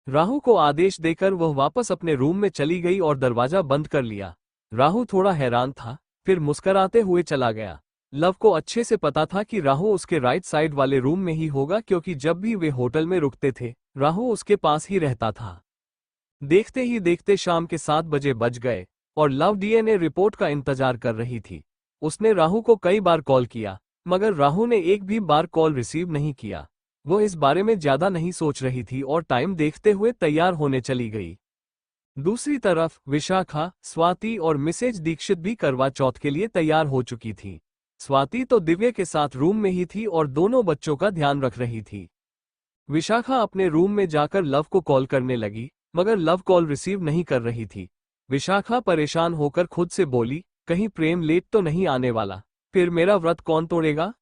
राहु को आदेश देकर वह वापस अपने रूम में चली गई और दरवाजा बंद कर लिया। राहु थोड़ा हैरान था, फिर मुस्कराते हुए चला गया। लव को अच्छे से पता था कि राहु उसके राइट साइड वाले रूम में ही होगा क्योंकि जब भी वे होटल में रुकते थे राहु उसके पास ही रहता था। देखते ही देखते शाम के 7 बजे बज गए और लव डीएनए रिपोर्ट का इंतजार कर रही थी। उसने राहु को कई बार कॉल किया मगर राहु ने एक भी बार कॉल रिसीव नहीं किया। वो इस बारे में ज्यादा नहीं सोच रही थी और टाइम देखते हुए तैयार होने चली गई। दूसरी तरफ विशाखा, स्वाति और मिसेज दीक्षित भी करवा चौथ के लिए तैयार हो चुकी थी। स्वाति तो दिव्य के साथ रूम में ही थी और दोनों बच्चों का ध्यान रख रही थी। विशाखा अपने रूम में जाकर लव को कॉल करने लगी मगर लव कॉल रिसीव नहीं कर रही थी। विशाखा परेशान होकर खुद से बोली, कहीं प्रेम लेट तो नहीं आने वाला, फिर मेरा व्रत कौन तोड़ेगा?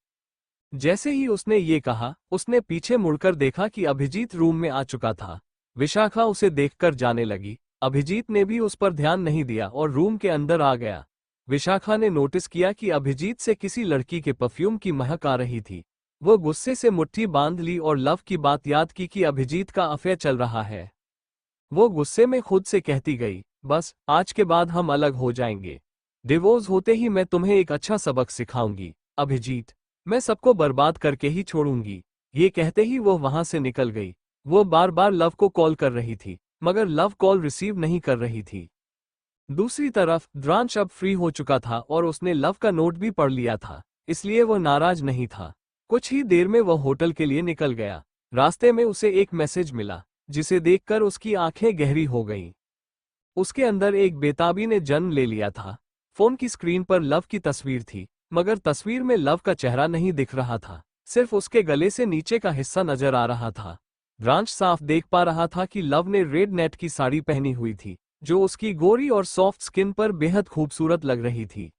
जैसे ही उसने ये कहा उसने पीछे मुड़कर देखा कि अभिजीत रूम में आ चुका था। विशाखा उसे देखकर जाने लगी। अभिजीत ने भी उस पर ध्यान नहीं दिया और रूम के अंदर आ गया। विशाखा ने नोटिस किया कि अभिजीत से किसी लड़की के परफ्यूम की महक आ रही थी। वो गुस्से से मुट्ठी बांध ली और लव की बात याद की कि अभिजीत का अफेयर चल रहा है। वो गुस्से में खुद से कहती गई, बस आज के बाद हम अलग हो जाएंगे। डिवोर्स होते ही मैं तुम्हें एक अच्छा सबक सिखाऊंगी अभिजीत, मैं सबको बर्बाद करके ही छोड़ूंगी। ये कहते ही वो वहां से निकल गई। वो बार बार लव को कॉल कर रही थी मगर लव कॉल रिसीव नहीं कर रही थी। दूसरी तरफ द्रांश अब फ्री हो चुका था और उसने लव का नोट भी पढ़ लिया था, इसलिए वो नाराज नहीं था। कुछ ही देर में वह होटल के लिए निकल गया। रास्ते में उसे एक मैसेज मिला जिसे देखकर उसकी आंखें गहरी हो गईं। उसके अंदर एक बेताबी ने जन्म ले लिया था। फोन की स्क्रीन पर लव की तस्वीर थी मगर तस्वीर में लव का चेहरा नहीं दिख रहा था, सिर्फ उसके गले से नीचे का हिस्सा नजर आ रहा था। द्रांश साफ देख पा रहा था कि लव ने रेड नेट की साड़ी पहनी हुई थी जो उसकी गोरी और सॉफ्ट स्किन पर बेहद खूबसूरत लग रही थी।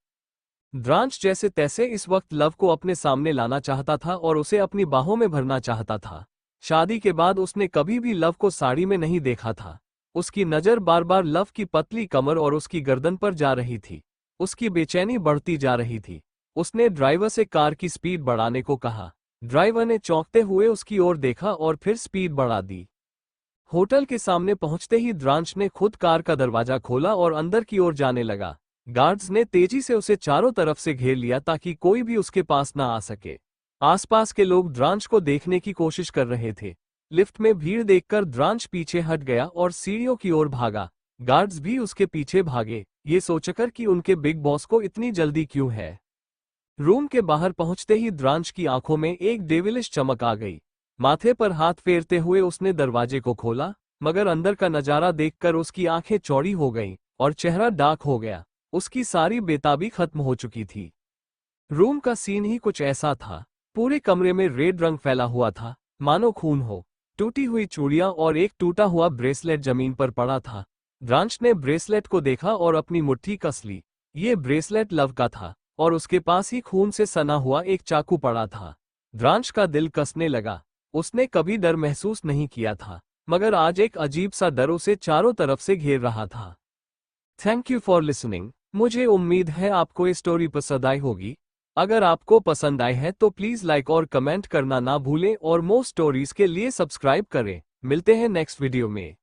द्रांश जैसे तैसे इस वक्त लव को अपने सामने लाना चाहता था और उसे अपनी बाहों में भरना चाहता था। शादी के बाद उसने कभी भी लव को साड़ी में नहीं देखा था। उसकी नज़र बार बार लव की पतली कमर और उसकी गर्दन पर जा रही थी। उसकी बेचैनी बढ़ती जा रही थी। उसने ड्राइवर से कार की स्पीड बढ़ाने को कहा। ड्राइवर ने चौंकते हुए उसकी ओर देखा और फिर स्पीड बढ़ा दी। होटल के सामने पहुंचते ही द्रांश ने खुद कार का दरवाजा खोला और अंदर की ओर जाने लगा। गार्ड्स ने तेजी से उसे चारों तरफ से घेर लिया ताकि कोई भी उसके पास ना आ सके। आसपास के लोग द्रांश को देखने की कोशिश कर रहे थे। लिफ्ट में भीड़ देखकर द्रांश पीछे हट गया और सीढ़ियों की ओर भागा। गार्ड्स भी उसके पीछे भागे, ये सोचकर कि उनके बिग बॉस को इतनी जल्दी क्यों है। रूम के बाहर पहुंचते ही द्रांश की आंखों में एक डेविलिश चमक आ गई। माथे पर हाथ फेरते हुए उसने दरवाजे को खोला, मगर अंदर का नजारा देखकर उसकी आंखें चौड़ी हो गईं और चेहरा डार्क हो गया। उसकी सारी बेताबी खत्म हो चुकी थी। रूम का सीन ही कुछ ऐसा था। पूरे कमरे में रेड रंग फैला हुआ था, मानो खून हो। टूटी हुई चूड़ियां और एक टूटा हुआ ब्रेसलेट जमीन पर पड़ा था। द्रांश ने ब्रेसलेट को देखा और अपनी मुट्ठी कस ली। ये ब्रेसलेट लव का था और उसके पास ही खून से सना हुआ एक चाकू पड़ा था। द्रांश का दिल कसने लगा। उसने कभी डर महसूस नहीं किया था, मगर आज एक अजीब सा डर उसे चारों तरफ से घेर रहा था। Thank you for listening. मुझे उम्मीद है आपको ये स्टोरी पसंद आई होगी। अगर आपको पसंद आई है तो प्लीज़ लाइक और कमेंट करना ना भूलें और मोर स्टोरीज के लिए सब्सक्राइब करें। मिलते हैं नेक्स्ट वीडियो में।